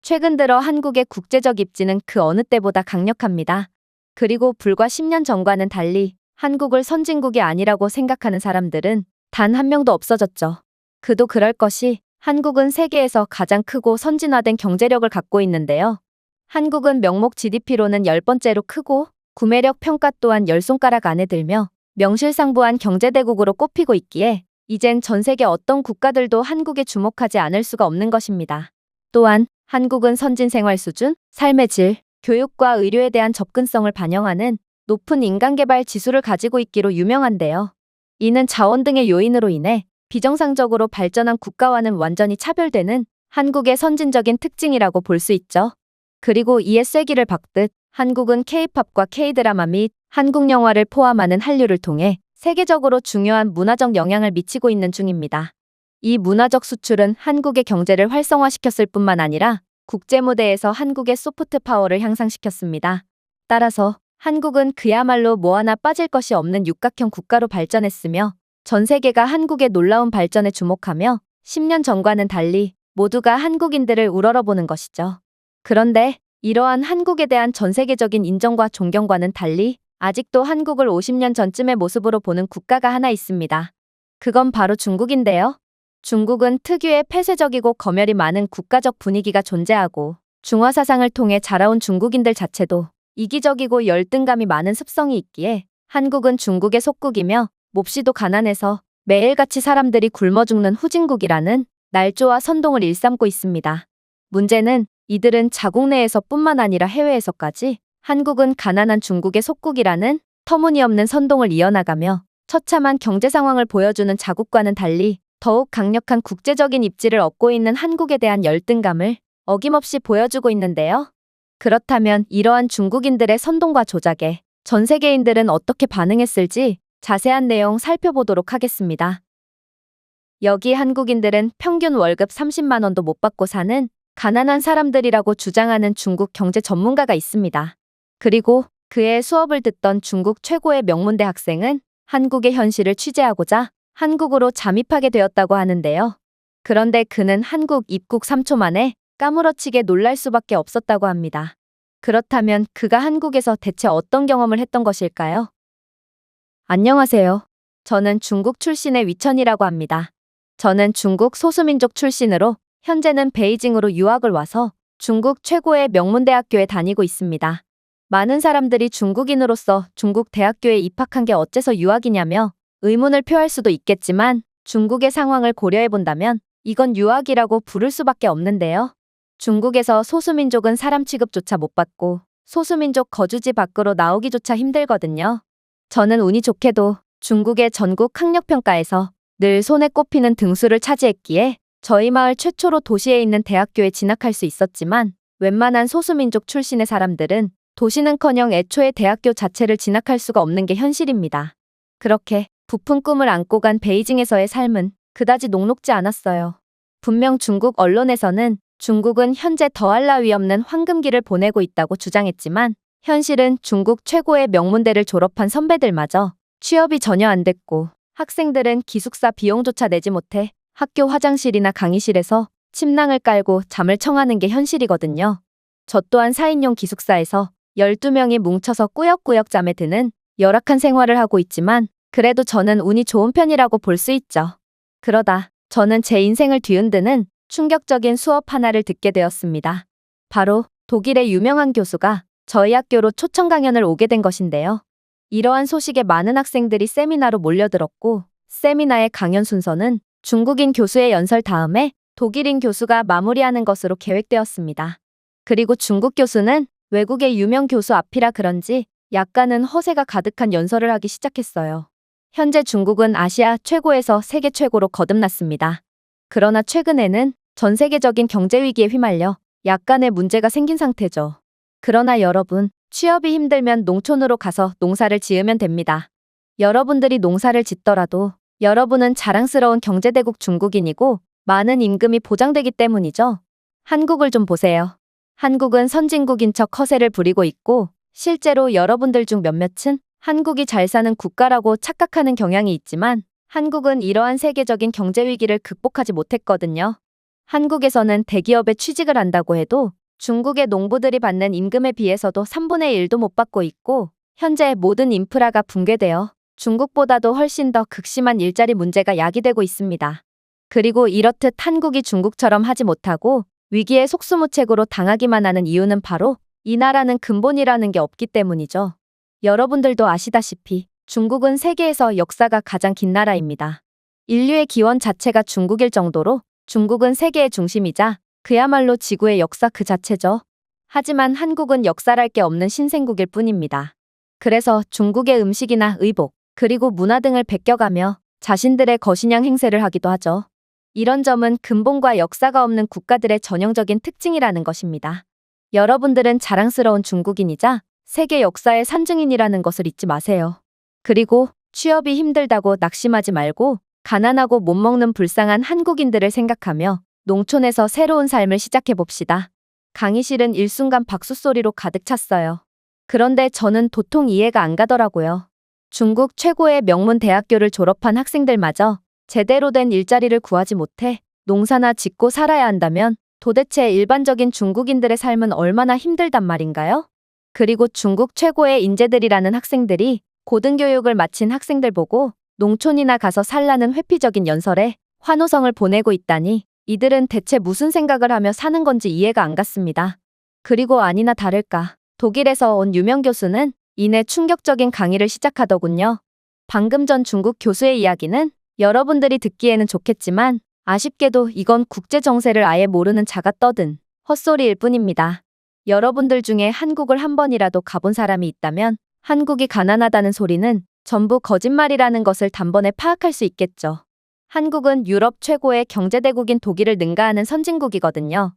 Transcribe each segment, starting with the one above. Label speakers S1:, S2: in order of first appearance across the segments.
S1: 최근 들어 한국의 국제적 입지는 그 어느 때보다 강력합니다. 그리고 불과 10년 전과는 달리 한국을 선진국이 아니라고 생각하는 사람들은 단 한 명도 없어졌죠. 그도 그럴 것이 한국은 세계에서 가장 크고 선진화된 경제력을 갖고 있는데요. 한국은 명목 GDP로는 10번째로 크고 구매력 평가 또한 10손가락 안에 들며 명실상부한 경제대국으로 꼽히고 있기에 이젠 전 세계 어떤 국가들도 한국에 주목하지 않을 수가 없는 것입니다. 또한 한국은 선진 생활 수준, 삶의 질, 교육과 의료에 대한 접근성을 반영하는 높은 인간개발 지수를 가지고 있기로 유명한데요. 이는 자원 등의 요인으로 인해 비정상적으로 발전한 국가와는 완전히 차별되는 한국의 선진적인 특징이라고 볼 수 있죠. 그리고 이에 쐐기를 박듯 한국은 K-팝과 K-드라마 및 한국 영화를 포함하는 한류를 통해 세계적으로 중요한 문화적 영향을 미치고 있는 중입니다. 이 문화적 수출은 한국의 경제를 활성화시켰을 뿐만 아니라 국제 무대에서 한국의 소프트 파워를 향상시켰습니다. 따라서 한국은 그야말로 뭐 하나 빠질 것이 없는 육각형 국가로 발전했으며 전 세계가 한국의 놀라운 발전에 주목하며 10년 전과는 달리 모두가 한국인들을 우러러보는 것이죠. 그런데 이러한 한국에 대한 전 세계적인 인정과 존경과는 달리 아직도 한국을 50년 전쯤의 모습으로 보는 국가가 하나 있습니다. 그건 바로 중국인데요. 중국은 특유의 폐쇄적이고 검열이 많은 국가적 분위기가 존재하고 중화 사상을 통해 자라온 중국인들 자체도 이기적이고 열등감이 많은 습성이 있기에 한국은 중국의 속국이며 몹시도 가난해서 매일같이 사람들이 굶어 죽는 후진국이라는 날조와 선동을 일삼고 있습니다. 문제는 이들은 자국 내에서뿐만 아니라 해외에서까지 한국은 가난한 중국의 속국이라는 터무니없는 선동을 이어나가며 처참한 경제 상황을 보여주는 자국과는 달리 더욱 강력한 국제적인 입지를 얻고 있는 한국에 대한 열등감을 어김없이 보여주고 있는데요. 그렇다면 이러한 중국인들의 선동과 조작에 전 세계인들은 어떻게 반응했을지 자세한 내용 살펴보도록 하겠습니다. 여기 한국인들은 평균 월급 30만 원도 못 받고 사는 가난한 사람들이라고 주장하는 중국 경제 전문가가 있습니다. 그리고 그의 수업을 듣던 중국 최고의 명문대 학생은 한국의 현실을 취재하고자 한국으로 잠입하게 되었다고 하는데요. 그런데 그는 한국 입국 3초 만에 까무러치게 놀랄 수밖에 없었다고 합니다. 그렇다면 그가 한국에서 대체 어떤 경험을 했던 것일까요? 안녕하세요. 저는 중국 출신의 위천이라고 합니다. 저는 중국 소수민족 출신으로 현재는 베이징으로 유학을 와서 중국 최고의 명문대학교에 다니고 있습니다. 많은 사람들이 중국인으로서 중국 대학교에 입학한 게 어째서 유학이냐며 의문을 표할 수도 있겠지만 중국의 상황을 고려해본다면 이건 유학이라고 부를 수밖에 없는데요. 중국에서 소수민족은 사람 취급조차 못 받고 소수민족 거주지 밖으로 나오기조차 힘들거든요. 저는 운이 좋게도 중국의 전국 학력평가에서 늘 손에 꼽히는 등수를 차지했기에 저희 마을 최초로 도시에 있는 대학교에 진학할 수 있었지만 웬만한 소수민족 출신의 사람들은 도시는커녕 애초에 대학교 자체를 진학할 수가 없는 게 현실입니다. 그렇게 부푼 꿈을 안고 간 베이징에서의 삶은 그다지 녹록지 않았어요. 분명 중국 언론에서는 중국은 현재 더할 나위 없는 황금기를 보내고 있다고 주장했지만 현실은 중국 최고의 명문대를 졸업한 선배들마저 취업이 전혀 안 됐고 학생들은 기숙사 비용조차 내지 못해 학교 화장실이나 강의실에서 침낭을 깔고 잠을 청하는 게 현실이거든요. 저 또한 4인용 기숙사에서 12명이 뭉쳐서 꾸역꾸역 잠에 드는 열악한 생활을 하고 있지만 그래도 저는 운이 좋은 편이라고 볼 수 있죠. 그러다 저는 제 인생을 뒤흔드는 충격적인 수업 하나를 듣게 되었습니다. 바로 독일의 유명한 교수가 저희 학교로 초청 강연을 오게 된 것인데요. 이러한 소식에 많은 학생들이 세미나로 몰려들었고 세미나의 강연 순서는 중국인 교수의 연설 다음에 독일인 교수가 마무리하는 것으로 계획되었습니다. 그리고 중국 교수는 외국의 유명 교수 앞이라 그런지 약간은 허세가 가득한 연설을 하기 시작했어요. 현재 중국은 아시아 최고에서 세계 최고로 거듭났습니다. 그러나 최근에는 전 세계적인 경제 위기에 휘말려 약간의 문제가 생긴 상태죠. 그러나 여러분, 취업이 힘들면 농촌으로 가서 농사를 지으면 됩니다. 여러분들이 농사를 짓더라도 여러분은 자랑스러운 경제대국 중국인이고 많은 임금이 보장되기 때문이죠. 한국을 좀 보세요. 한국은 선진국인 척 허세를 부리고 있고 실제로 여러분들 중 몇몇은 한국이 잘 사는 국가라고 착각하는 경향이 있지만 한국은 이러한 세계적인 경제 위기를 극복하지 못했거든요. 한국에서는 대기업에 취직을 한다고 해도 중국의 농부들이 받는 임금에 비해서도 3분의 1도 못 받고 있고, 현재 모든 인프라가 붕괴되어 중국보다도 훨씬 더 극심한 일자리 문제가 야기되고 있습니다. 그리고 이렇듯 한국이 중국처럼 하지 못하고 위기에 속수무책으로 당하기만 하는 이유는 바로 이 나라는 근본이라는 게 없기 때문이죠. 여러분들도 아시다시피 중국은 세계에서 역사가 가장 긴 나라입니다. 인류의 기원 자체가 중국일 정도로 중국은 세계의 중심이자 그야말로 지구의 역사 그 자체죠. 하지만 한국은 역사랄 게 없는 신생국일 뿐입니다. 그래서 중국의 음식이나 의복, 그리고 문화 등을 베껴가며 자신들의 거신형 행세를 하기도 하죠. 이런 점은 근본과 역사가 없는 국가들의 전형적인 특징이라는 것입니다. 여러분들은 자랑스러운 중국인이자 세계 역사의 산증인이라는 것을 잊지 마세요. 그리고 취업이 힘들다고 낙심하지 말고 가난하고 못 먹는 불쌍한 한국인들을 생각하며 농촌에서 새로운 삶을 시작해봅시다. 강의실은 일순간 박수 소리로 가득 찼어요. 그런데 저는 도통 이해가 안 가더라고요. 중국 최고의 명문 대학교를 졸업한 학생들마저 제대로 된 일자리를 구하지 못해 농사나 짓고 살아야 한다면 도대체 일반적인 중국인들의 삶은 얼마나 힘들단 말인가요? 그리고 중국 최고의 인재들이라는 학생들이 고등교육을 마친 학생들 보고 농촌이나 가서 살라는 회피적인 연설에 환호성을 보내고 있다니 이들은 대체 무슨 생각을 하며 사는 건지 이해가 안 갔습니다. 그리고 아니나 다를까 독일에서 온 유명 교수는 이내 충격적인 강의를 시작하더군요. 방금 전 중국 교수의 이야기는 여러분들이 듣기에는 좋겠지만 아쉽게도 이건 국제 정세를 아예 모르는 자가 떠든 헛소리일 뿐입니다. 여러분들 중에 한국을 한 번이라도 가본 사람이 있다면 한국이 가난하다는 소리는 전부 거짓말이라는 것을 단번에 파악할 수 있겠죠. 한국은 유럽 최고의 경제대국인 독일을 능가하는 선진국이거든요.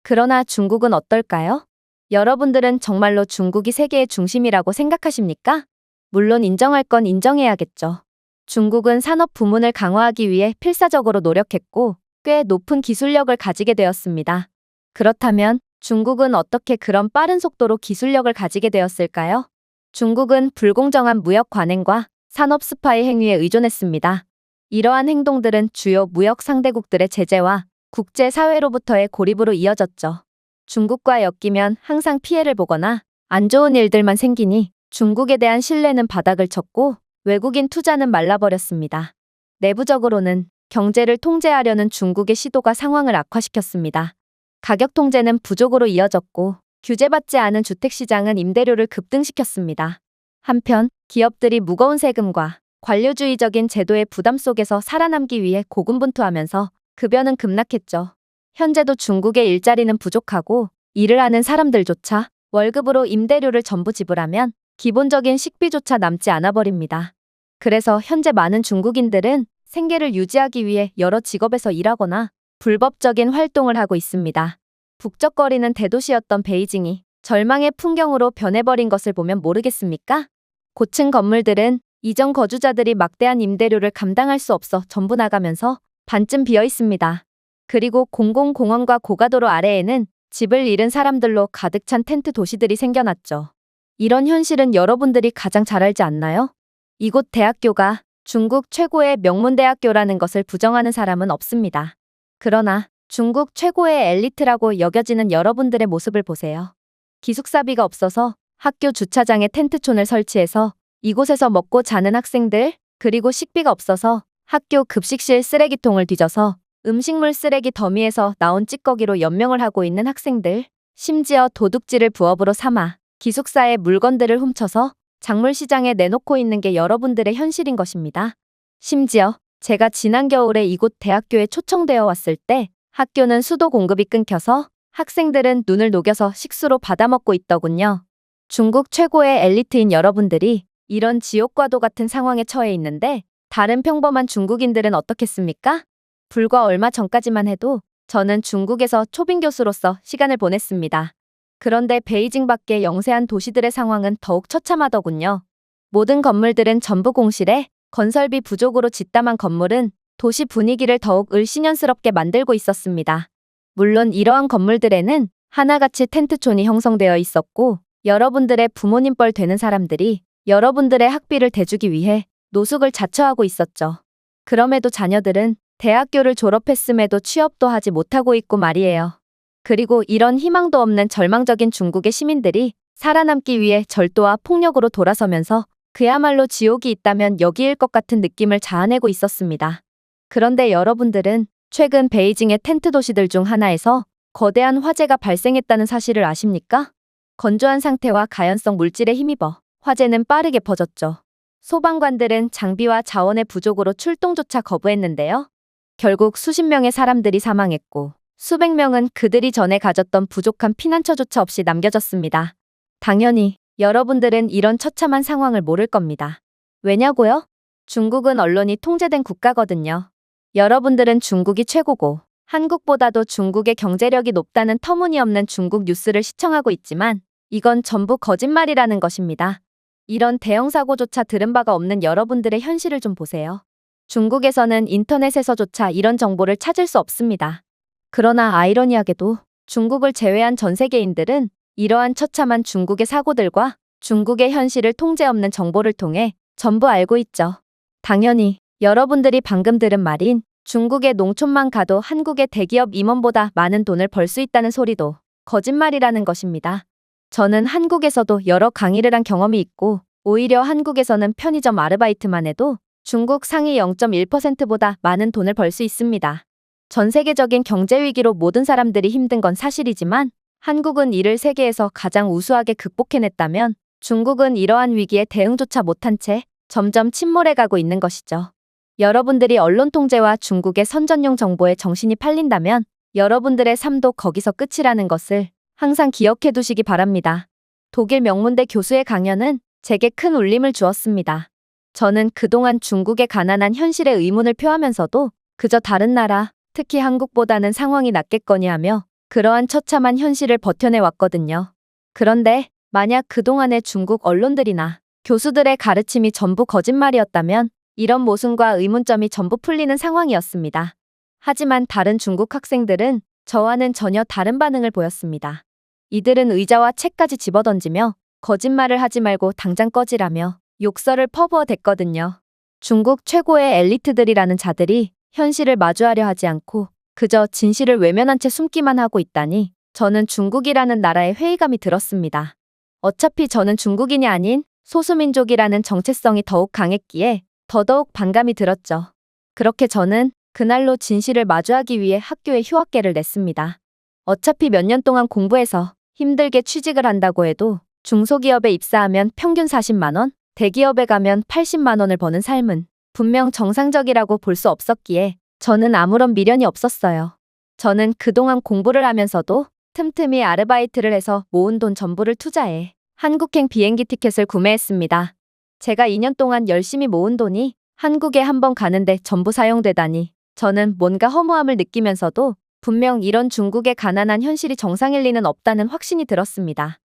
S1: 그러나 중국은 어떨까요? 여러분들은 정말로 중국이 세계의 중심이라고 생각하십니까? 물론 인정할 건 인정해야겠죠. 중국은 산업 부문을 강화하기 위해 필사적으로 노력했고 꽤 높은 기술력을 가지게 되었습니다. 그렇다면 중국은 어떻게 그런 빠른 속도로 기술력을 가지게 되었을까요? 중국은 불공정한 무역 관행과 산업 스파이 행위에 의존했습니다. 이러한 행동들은 주요 무역 상대국들의 제재와 국제사회로부터의 고립으로 이어졌죠. 중국과 엮이면 항상 피해를 보거나 안 좋은 일들만 생기니 중국에 대한 신뢰는 바닥을 쳤고 외국인 투자는 말라버렸습니다. 내부적으로는 경제를 통제하려는 중국의 시도가 상황을 악화시켰습니다. 가격 통제는 부족으로 이어졌고 규제받지 않은 주택시장은 임대료를 급등시켰습니다. 한편 기업들이 무거운 세금과 관료주의적인 제도의 부담 속에서 살아남기 위해 고군분투하면서 급여는 급락했죠. 현재도 중국의 일자리는 부족하고 일을 하는 사람들조차 월급으로 임대료를 전부 지불하면 기본적인 식비조차 남지 않아 버립니다. 그래서 현재 많은 중국인들은 생계를 유지하기 위해 여러 직업에서 일하거나 불법적인 활동을 하고 있습니다. 북적거리는 대도시였던 베이징이 절망의 풍경으로 변해버린 것을 보면 모르겠습니까? 고층 건물들은 이전 거주자들이 막대한 임대료를 감당할 수 없어 전부 나가면서 반쯤 비어 있습니다. 그리고 공공공원과 고가도로 아래에는 집을 잃은 사람들로 가득 찬 텐트 도시들이 생겨났죠. 이런 현실은 여러분들이 가장 잘 알지 않나요? 이곳 대학교가 중국 최고의 명문대학교라는 것을 부정하는 사람은 없습니다. 그러나 중국 최고의 엘리트라고 여겨지는 여러분들의 모습을 보세요. 기숙사비가 없어서 학교 주차장에 텐트촌을 설치해서 이곳에서 먹고 자는 학생들, 그리고 식비가 없어서 학교 급식실 쓰레기통을 뒤져서 음식물 쓰레기 더미에서 나온 찌꺼기로 연명을 하고 있는 학생들, 심지어 도둑질을 부업으로 삼아 기숙사의 물건들을 훔쳐서 작물시장에 내놓고 있는 게 여러분들의 현실인 것입니다. 심지어 제가 지난 겨울에 이곳 대학교에 초청되어 왔을 때 학교는 수도 공급이 끊겨서 학생들은 눈을 녹여서 식수로 받아먹고 있더군요. 중국 최고의 엘리트인 여러분들이 이런 지옥과도 같은 상황에 처해 있는데 다른 평범한 중국인들은 어떻겠습니까? 불과 얼마 전까지만 해도 저는 중국에서 초빙 교수로서 시간을 보냈습니다. 그런데 베이징 밖의 영세한 도시들의 상황은 더욱 처참하더군요. 모든 건물들은 전부 공실에 건설비 부족으로 짓담한 건물은 도시 분위기를 더욱 을씨년스럽게 만들고 있었습니다. 물론 이러한 건물들에는 하나같이 텐트촌이 형성되어 있었고 여러분들의 부모님 뻘 되는 사람들이 여러분들의 학비를 대주기 위해 노숙을 자처하고 있었죠. 그럼에도 자녀들은 대학교를 졸업했음에도 취업도 하지 못하고 있고 말이에요. 그리고 이런 희망도 없는 절망적인 중국의 시민들이 살아남기 위해 절도와 폭력으로 돌아서면서 그야말로 지옥이 있다면 여기일 것 같은 느낌을 자아내고 있었습니다. 그런데 여러분들은 최근 베이징의 텐트 도시들 중 하나에서 거대한 화재가 발생했다는 사실을 아십니까? 건조한 상태와 가연성 물질에 힘입어 화재는 빠르게 퍼졌죠. 소방관들은 장비와 자원의 부족으로 출동조차 거부했는데요. 결국 수십 명의 사람들이 사망했고 수백 명은 그들이 전에 가졌던 부족한 피난처조차 없이 남겨졌습니다. 당연히 여러분들은 이런 처참한 상황을 모를 겁니다. 왜냐고요? 중국은 언론이 통제된 국가거든요. 여러분들은 중국이 최고고 한국보다도 중국의 경제력이 높다는 터무니없는 중국 뉴스를 시청하고 있지만 이건 전부 거짓말이라는 것입니다. 이런 대형 사고조차 들은 바가 없는 여러분들의 현실을 좀 보세요. 중국에서는 인터넷에서조차 이런 정보를 찾을 수 없습니다. 그러나 아이러니하게도 중국을 제외한 전 세계인들은 이러한 처참한 중국의 사고들과 중국의 현실을 통제 없는 정보를 통해 전부 알고 있죠. 당연히 여러분들이 방금 들은 말인 중국의 농촌만 가도 한국의 대기업 임원보다 많은 돈을 벌 수 있다는 소리도 거짓말이라는 것입니다. 저는 한국에서도 여러 강의를 한 경험이 있고 오히려 한국에서는 편의점 아르바이트만 해도 중국 상위 0.1%보다 많은 돈을 벌 수 있습니다. 전 세계적인 경제 위기로 모든 사람들이 힘든 건 사실이지만 한국은 이를 세계에서 가장 우수하게 극복해냈다면 중국은 이러한 위기에 대응조차 못한 채 점점 침몰해가고 있는 것이죠. 여러분들이 언론 통제와 중국의 선전용 정보에 정신이 팔린다면 여러분들의 삶도 거기서 끝이라는 것을 항상 기억해 두시기 바랍니다. 독일 명문대 교수의 강연은 제게 큰 울림을 주었습니다. 저는 그동안 중국의 가난한 현실에 의문을 표하면서도 그저 다른 나라, 특히 한국보다는 상황이 낫겠거니 하며 그러한 처참한 현실을 버텨내 왔거든요. 그런데 만약 그동안의 중국 언론들이나 교수들의 가르침이 전부 거짓말이었다면 이런 모순과 의문점이 전부 풀리는 상황이었습니다. 하지만 다른 중국 학생들은 저와는 전혀 다른 반응을 보였습니다. 이들은 의자와 책까지 집어던지며 거짓말을 하지 말고 당장 꺼지라며 욕설을 퍼부어댔거든요. 중국 최고의 엘리트들이라는 자들이 현실을 마주하려 하지 않고 그저 진실을 외면한 채 숨기만 하고 있다니 저는 중국이라는 나라에 회의감이 들었습니다. 어차피 저는 중국인이 아닌 소수민족이라는 정체성이 더욱 강했기에 더더욱 반감이 들었죠. 그렇게 저는 그날로 진실을 마주하기 위해 학교에 휴학계를 냈습니다. 어차피 몇 년 동안 공부해서 힘들게 취직을 한다고 해도 중소기업에 입사하면 평균 40만 원, 대기업에 가면 80만 원을 버는 삶은 분명 정상적이라고 볼 수 없었기에 저는 아무런 미련이 없었어요. 저는 그동안 공부를 하면서도 틈틈이 아르바이트를 해서 모은 돈 전부를 투자해 한국행 비행기 티켓을 구매했습니다. 제가 2년 동안 열심히 모은 돈이 한국에 한 번 가는데 전부 사용되다니 저는 뭔가 허무함을 느끼면서도 분명 이런 중국의 가난한 현실이 정상일 리는 없다는 확신이 들었습니다.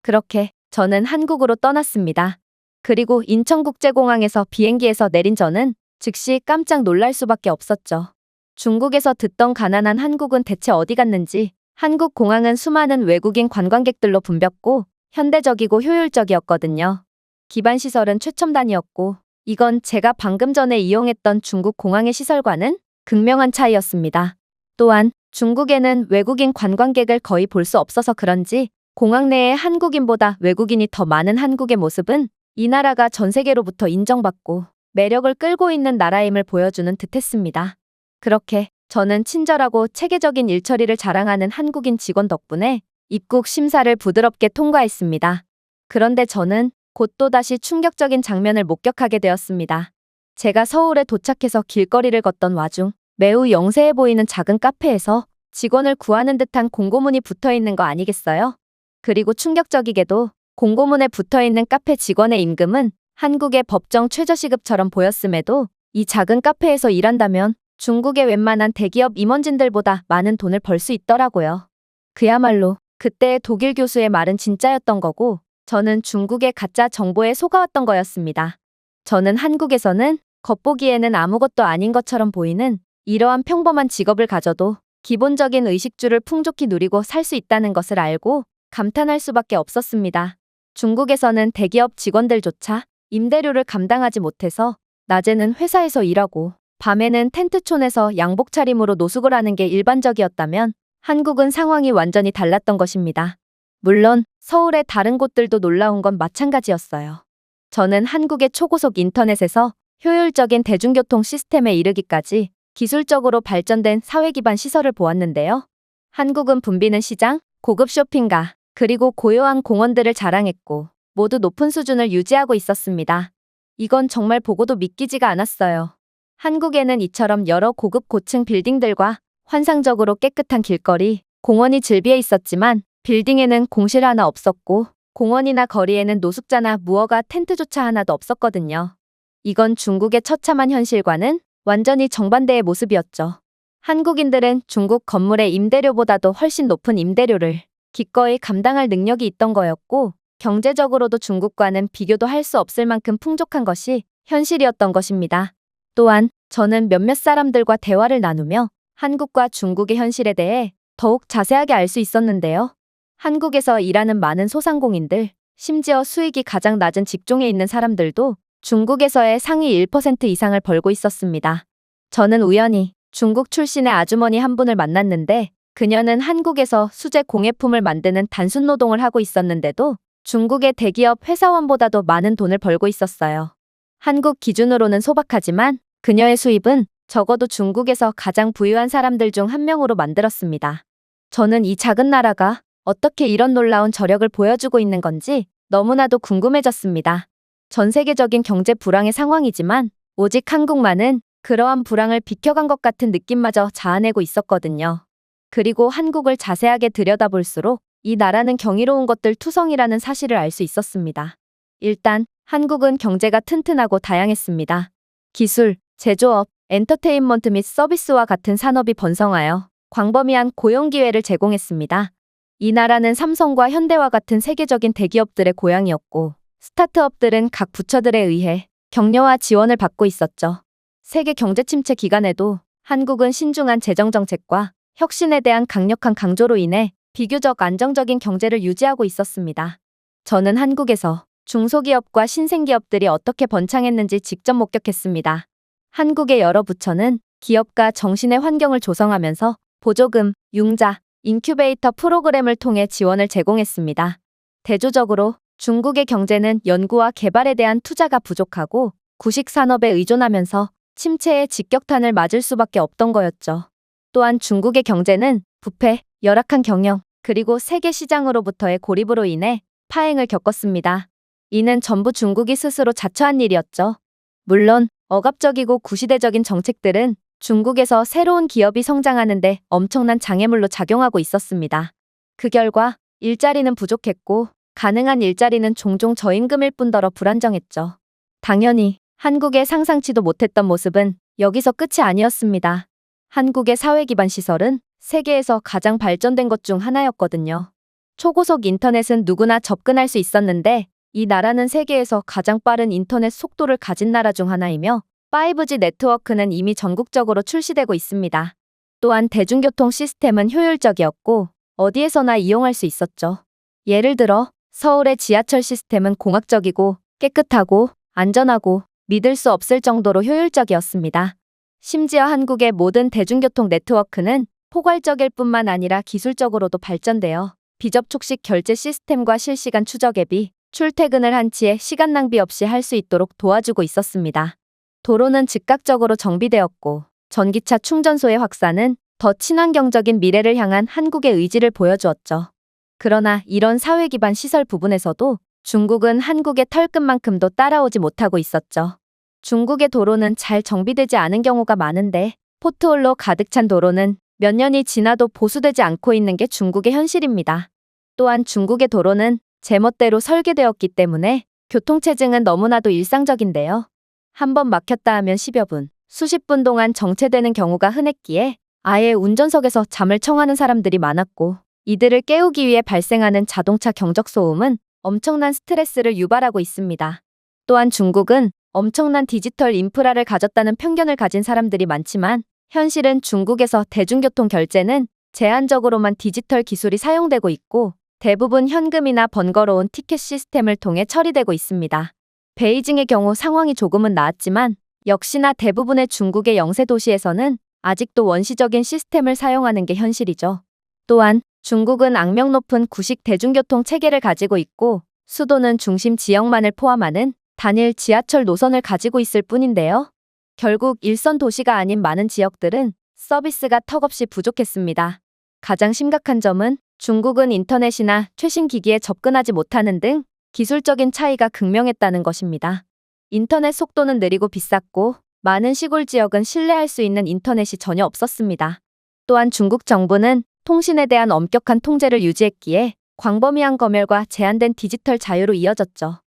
S1: 그렇게 저는 한국으로 떠났습니다. 그리고 인천국제공항에서 비행기에서 내린 저는 즉시 깜짝 놀랄 수밖에 없었죠. 중국에서 듣던 가난한 한국은 대체 어디 갔는지 한국 공항은 수많은 외국인 관광객들로 붐볐고 현대적이고 효율적이었거든요. 기반시설은 최첨단이었고 이건 제가 방금 전에 이용했던 중국 공항의 시설과는 극명한 차이였습니다. 또한 중국에는 외국인 관광객을 거의 볼 수 없어서 그런지 공항 내에 한국인보다 외국인이 더 많은 한국의 모습은 이 나라가 전 세계로부터 인정받고 매력을 끌고 있는 나라임을 보여주는 듯했습니다. 그렇게 저는 친절하고 체계적인 일처리를 자랑하는 한국인 직원 덕분에 입국 심사를 부드럽게 통과했습니다. 그런데 저는 곧 또다시 충격적인 장면을 목격하게 되었습니다. 제가 서울에 도착해서 길거리를 걷던 와중 매우 영세해 보이는 작은 카페에서 직원을 구하는 듯한 공고문이 붙어 있는 거 아니겠어요? 그리고 충격적이게도 공고문에 붙어있는 카페 직원의 임금은 한국의 법정 최저시급처럼 보였음에도 이 작은 카페에서 일한다면 중국의 웬만한 대기업 임원진들보다 많은 돈을 벌 수 있더라고요. 그야말로 그때의 독일 교수의 말은 진짜였던 거고 저는 중국의 가짜 정보에 속아왔던 거였습니다. 저는 한국에서는 겉보기에는 아무것도 아닌 것처럼 보이는 이러한 평범한 직업을 가져도 기본적인 의식주를 풍족히 누리고 살 수 있다는 것을 알고 감탄할 수밖에 없었습니다. 중국에서는 대기업 직원들조차 임대료를 감당하지 못해서 낮에는 회사에서 일하고 밤에는 텐트촌에서 양복 차림으로 노숙을 하는 게 일반적이었다면 한국은 상황이 완전히 달랐던 것입니다. 물론 서울의 다른 곳들도 놀라운 건 마찬가지였어요. 저는 한국의 초고속 인터넷에서 효율적인 대중교통 시스템에 이르기까지 기술적으로 발전된 사회 기반 시설을 보았는데요. 한국은 붐비는 시장, 고급 쇼핑가, 그리고 고요한 공원들을 자랑했고 모두 높은 수준을 유지하고 있었습니다. 이건 정말 보고도 믿기지가 않았어요. 한국에는 이처럼 여러 고급 고층 빌딩들과 환상적으로 깨끗한 길거리, 공원이 즐비해 있었지만 빌딩에는 공실 하나 없었고 공원이나 거리에는 노숙자나 무허가 텐트조차 하나도 없었거든요. 이건 중국의 처참한 현실과는 완전히 정반대의 모습이었죠. 한국인들은 중국 건물의 임대료보다도 훨씬 높은 임대료를 기꺼이 감당할 능력이 있던 거였고 경제적으로도 중국과는 비교도 할 수 없을 만큼 풍족한 것이 현실이었던 것입니다. 또한 저는 몇몇 사람들과 대화를 나누며 한국과 중국의 현실에 대해 더욱 자세하게 알 수 있었는데요. 한국에서 일하는 많은 소상공인들, 심지어 수익이 가장 낮은 직종에 있는 사람들도 중국에서의 상위 1% 이상을 벌고 있었습니다. 저는 우연히 중국 출신의 아주머니 한 분을 만났는데 그녀는 한국에서 수제 공예품을 만드는 단순 노동을 하고 있었는데도 중국의 대기업 회사원보다도 많은 돈을 벌고 있었어요. 한국 기준으로는 소박하지만 그녀의 수입은 적어도 중국에서 가장 부유한 사람들 중 한 명으로 만들었습니다. 저는 이 작은 나라가 어떻게 이런 놀라운 저력을 보여주고 있는 건지 너무나도 궁금해졌습니다. 전 세계적인 경제 불황의 상황이지만 오직 한국만은 그러한 불황을 비켜간 것 같은 느낌마저 자아내고 있었거든요. 그리고 한국을 자세하게 들여다볼수록 이 나라는 경이로운 것들 투성이라는 사실을 알 수 있었습니다. 일단 한국은 경제가 튼튼하고 다양했습니다. 기술, 제조업, 엔터테인먼트 및 서비스와 같은 산업이 번성하여 광범위한 고용 기회를 제공했습니다. 이 나라는 삼성과 현대와 같은 세계적인 대기업들의 고향이었고 스타트업들은 각 부처들에 의해 격려와 지원을 받고 있었죠. 세계 경제 침체 기간에도 한국은 신중한 재정 정책과 혁신에 대한 강력한 강조로 인해 비교적 안정적인 경제를 유지하고 있었습니다. 저는 한국에서 중소기업과 신생기업들이 어떻게 번창했는지 직접 목격했습니다. 한국의 여러 부처는 기업가 정신의 환경을 조성하면서 보조금, 융자, 인큐베이터 프로그램을 통해 지원을 제공했습니다. 대조적으로 중국의 경제는 연구와 개발에 대한 투자가 부족하고 구식 산업에 의존하면서 침체의 직격탄을 맞을 수밖에 없던 거였죠. 또한 중국의 경제는 부패, 열악한 경영, 그리고 세계 시장으로부터의 고립으로 인해 파행을 겪었습니다. 이는 전부 중국이 스스로 자처한 일이었죠. 물론 억압적이고 구시대적인 정책들은 중국에서 새로운 기업이 성장하는데 엄청난 장애물로 작용하고 있었습니다. 그 결과 일자리는 부족했고 가능한 일자리는 종종 저임금일 뿐더러 불안정했죠. 당연히 한국의 상상치도 못했던 모습은 여기서 끝이 아니었습니다. 한국의 사회 기반 시설은 세계에서 가장 발전된 것 중 하나였거든요. 초고속 인터넷은 누구나 접근할 수 있었는데 이 나라는 세계에서 가장 빠른 인터넷 속도를 가진 나라 중 하나이며 5G 네트워크는 이미 전국적으로 출시되고 있습니다. 또한 대중교통 시스템은 효율적이었고 어디에서나 이용할 수 있었죠. 예를 들어 서울의 지하철 시스템은 공학적이고 깨끗하고 안전하고 믿을 수 없을 정도로 효율적이었습니다. 심지어 한국의 모든 대중교통 네트워크는 포괄적일 뿐만 아니라 기술적으로도 발전되어 비접촉식 결제 시스템과 실시간 추적 앱이 출퇴근을 한치의 시간 낭비 없이 할 수 있도록 도와주고 있었습니다. 도로는 즉각적으로 정비되었고 전기차 충전소의 확산은 더 친환경적인 미래를 향한 한국의 의지를 보여주었죠. 그러나 이런 사회 기반 시설 부분에서도 중국은 한국의 털끝만큼도 따라오지 못하고 있었죠. 중국의 도로는 잘 정비되지 않은 경우가 많은데 포트홀로 가득 찬 도로는 몇 년이 지나도 보수되지 않고 있는 게 중국의 현실입니다. 또한 중국의 도로는 제멋대로 설계되었기 때문에 교통체증은 너무나도 일상적인데요. 한번 막혔다 하면 10여 분, 수십 분 동안 정체되는 경우가 흔했기에 아예 운전석에서 잠을 청하는 사람들이 많았고 이들을 깨우기 위해 발생하는 자동차 경적 소음은 엄청난 스트레스를 유발하고 있습니다. 또한 중국은 엄청난 디지털 인프라를 가졌다는 편견을 가진 사람들이 많지만 현실은 중국에서 대중교통 결제는 제한적으로만 디지털 기술이 사용되고 있고 대부분 현금이나 번거로운 티켓 시스템을 통해 처리되고 있습니다. 베이징의 경우 상황이 조금은 나았지만 역시나 대부분의 중국의 영세 도시에서는 아직도 원시적인 시스템을 사용하는 게 현실이죠. 또한 중국은 악명 높은 구식 대중교통 체계를 가지고 있고 수도는 중심 지역만을 포함하는 단일 지하철 노선을 가지고 있을 뿐인데요. 결국 일선 도시가 아닌 많은 지역들은 서비스가 턱없이 부족했습니다. 가장 심각한 점은 중국은 인터넷이나 최신 기기에 접근하지 못하는 등 기술적인 차이가 극명했다는 것입니다. 인터넷 속도는 느리고 비쌌고 많은 시골 지역은 신뢰할 수 있는 인터넷이 전혀 없었습니다. 또한 중국 정부는 통신에 대한 엄격한 통제를 유지했기에 광범위한 검열과 제한된 디지털 자유로 이어졌죠.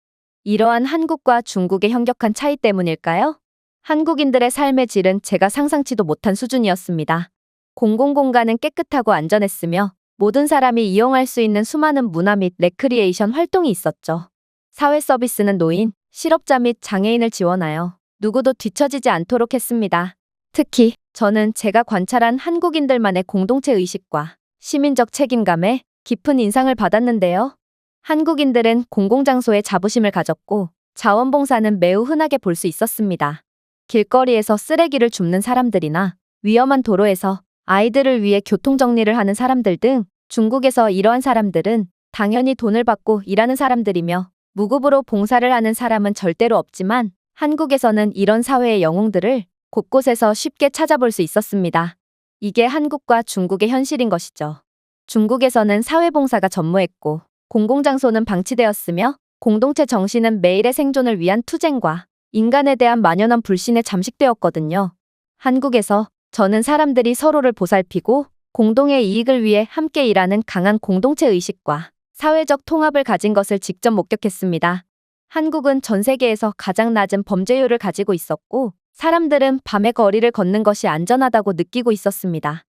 S1: 이러한 한국과 중국의 현격한 차이 때문일까요? 한국인들의 삶의 질은 제가 상상치도 못한 수준이었습니다. 공공공간은 깨끗하고 안전했으며 모든 사람이 이용할 수 있는 수많은 문화 및 레크리에이션 활동이 있었죠. 사회 서비스는 노인, 실업자 및 장애인을 지원하여 누구도 뒤처지지 않도록 했습니다. 특히 저는 제가 관찰한 한국인들만의 공동체 의식과 시민적 책임감에 깊은 인상을 받았는데요. 한국인들은 공공장소에 자부심을 가졌고 자원봉사는 매우 흔하게 볼 수 있었습니다. 길거리에서 쓰레기를 줍는 사람들이나 위험한 도로에서 아이들을 위해 교통정리를 하는 사람들 등 중국에서 이러한 사람들은 당연히 돈을 받고 일하는 사람들이며 무급으로 봉사를 하는 사람은 절대로 없지만 한국에서는 이런 사회의 영웅들을 곳곳에서 쉽게 찾아볼 수 있었습니다. 이게 한국과 중국의 현실인 것이죠. 중국에서는 사회봉사가 전무했고 공공장소는 방치되었으며 공동체 정신은 매일의 생존을 위한 투쟁과 인간에 대한 만연한 불신에 잠식되었거든요. 한국에서 저는 사람들이 서로를 보살피고 공동의 이익을 위해 함께 일하는 강한 공동체 의식과 사회적 통합을 가진 것을 직접 목격했습니다. 한국은 전 세계에서 가장 낮은 범죄율을 가지고 있었고 사람들은 밤에 거리를 걷는 것이 안전하다고 느끼고 있었습니다.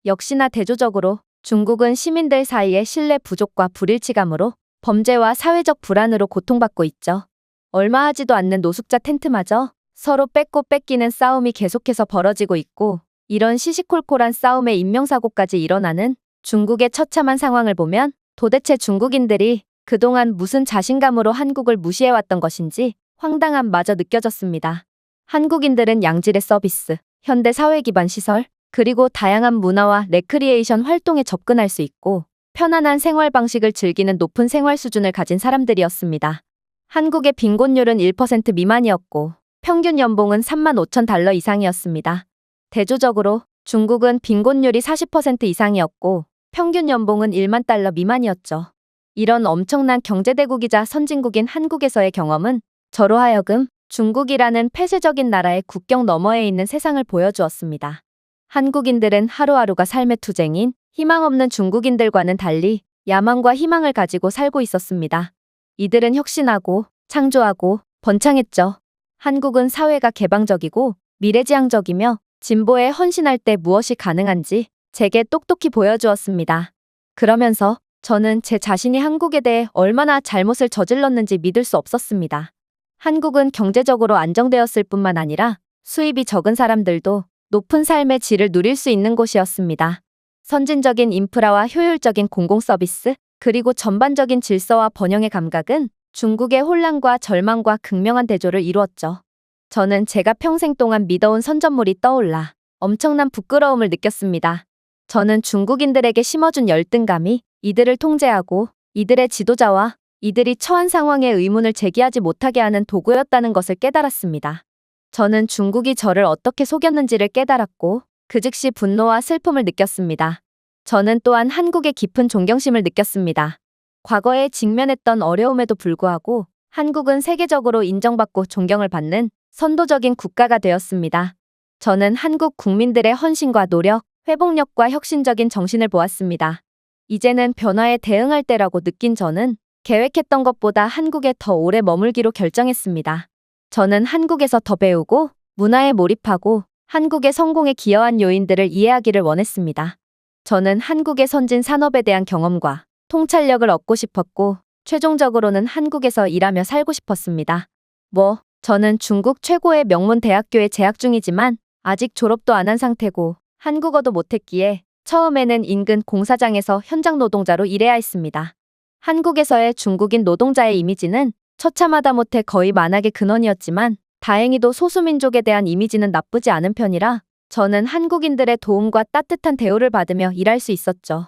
S1: 역시나 대조적으로 중국은 시민들 사이의 신뢰 부족과 불일치감으로 범죄와 사회적 불안으로 고통받고 있죠. 얼마 하지도 않는 노숙자 텐트마저 서로 뺏고 뺏기는 싸움이 계속해서 벌어지고 있고 이런 시시콜콜한 싸움에 인명사고까지 일어나는 중국의 처참한 상황을 보면 도대체 중국인들이 그동안 무슨 자신감으로 한국을 무시해왔던 것인지 황당함마저 느껴졌습니다. 한국인들은 양질의 서비스, 현대 사회 기반 시설, 그리고 다양한 문화와 레크리에이션 활동에 접근할 수 있고 편안한 생활 방식을 즐기는 높은 생활 수준을 가진 사람들이었습니다. 한국의 빈곤율은 1% 미만이었고 평균 연봉은 35,000달러 이상이었습니다. 대조적으로 중국은 빈곤율이 40% 이상이었고 평균 연봉은 1만 달러 미만이었죠. 이런 엄청난 경제대국이자 선진국인 한국에서의 경험은 저로 하여금 중국이라는 폐쇄적인 나라의 국경 너머에 있는 세상을 보여주었습니다. 한국인들은 하루하루가 삶의 투쟁인 희망 없는 중국인들과는 달리 야망과 희망을 가지고 살고 있었습니다. 이들은 혁신하고 창조하고 번창했죠. 한국은 사회가 개방적이고 미래지향적이며 진보에 헌신할 때 무엇이 가능한지 제게 똑똑히 보여주었습니다. 그러면서 저는 제 자신이 한국에 대해 얼마나 잘못을 저질렀는지 믿을 수 없었습니다. 한국은 경제적으로 안정되었을 뿐만 아니라 수입이 적은 사람들도 높은 삶의 질을 누릴 수 있는 곳이었습니다. 선진적인 인프라와 효율적인 공공서비스, 그리고 전반적인 질서와 번영의 감각은 중국의 혼란과 절망과 극명한 대조를 이루었죠. 저는 제가 평생 동안 믿어온 선전물이 떠올라 엄청난 부끄러움을 느꼈습니다. 저는 중국인들에게 심어준 열등감이 이들을 통제하고 이들의 지도자와 이들이 처한 상황에 의문을 제기하지 못하게 하는 도구였다는 것을 깨달았습니다. 저는 중국이 저를 어떻게 속였는지를 깨달았고 그 즉시 분노와 슬픔을 느꼈습니다. 저는 또한 한국의 깊은 존경심을 느꼈습니다. 과거에 직면했던 어려움에도 불구하고 한국은 세계적으로 인정받고 존경을 받는 선도적인 국가가 되었습니다. 저는 한국 국민들의 헌신과 노력, 회복력과 혁신적인 정신을 보았습니다. 이제는 변화에 대응할 때라고 느낀 저는 계획했던 것보다 한국에 더 오래 머물기로 결정했습니다. 저는 한국에서 더 배우고 문화에 몰입하고 한국의 성공에 기여한 요인들을 이해하기를 원했습니다. 저는 한국의 선진 산업에 대한 경험과 통찰력을 얻고 싶었고 최종적으로는 한국에서 일하며 살고 싶었습니다. 저는 중국 최고의 명문 대학교에 재학 중이지만 아직 졸업도 안 한 상태고 한국어도 못했기에 처음에는 인근 공사장에서 현장 노동자로 일해야 했습니다. 한국에서의 중국인 노동자의 이미지는 처참하다 못해 거의 만악의 근원이었지만 다행히도 소수민족에 대한 이미지는 나쁘지 않은 편이라 저는 한국인들의 도움과 따뜻한 대우를 받으며 일할 수 있었죠.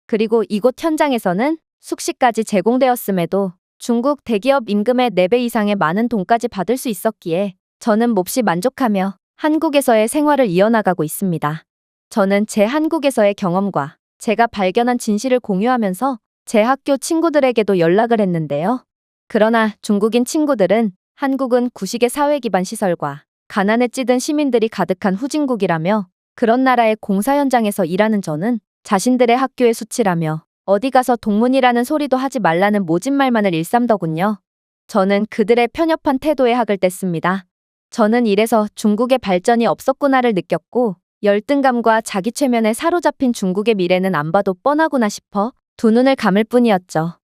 S1: 그리고 이곳 현장에서는 숙식까지 제공되었음에도 중국 대기업 임금의 4배 이상의 많은 돈까지 받을 수 있었기에 저는 몹시 만족하며 한국에서의 생활을 이어나가고 있습니다. 저는 제 한국에서의 경험과 제가 발견한 진실을 공유하면서 제 학교 친구들에게도 연락을 했는데요. 그러나 중국인 친구들은 한국은 구식의 사회 기반 시설과 가난에 찌든 시민들이 가득한 후진국이라며 그런 나라의 공사 현장에서 일하는 저는 자신들의 학교의 수치라며 어디 가서 동문이라는 소리도 하지 말라는 모진말만을 일삼더군요. 저는 그들의 편협한 태도에 학을 뗐습니다. 저는 이래서 중국의 발전이 없었구나를 느꼈고 열등감과 자기 최면에 사로잡힌 중국의 미래는 안 봐도 뻔하구나 싶어 두 눈을 감을 뿐이었죠.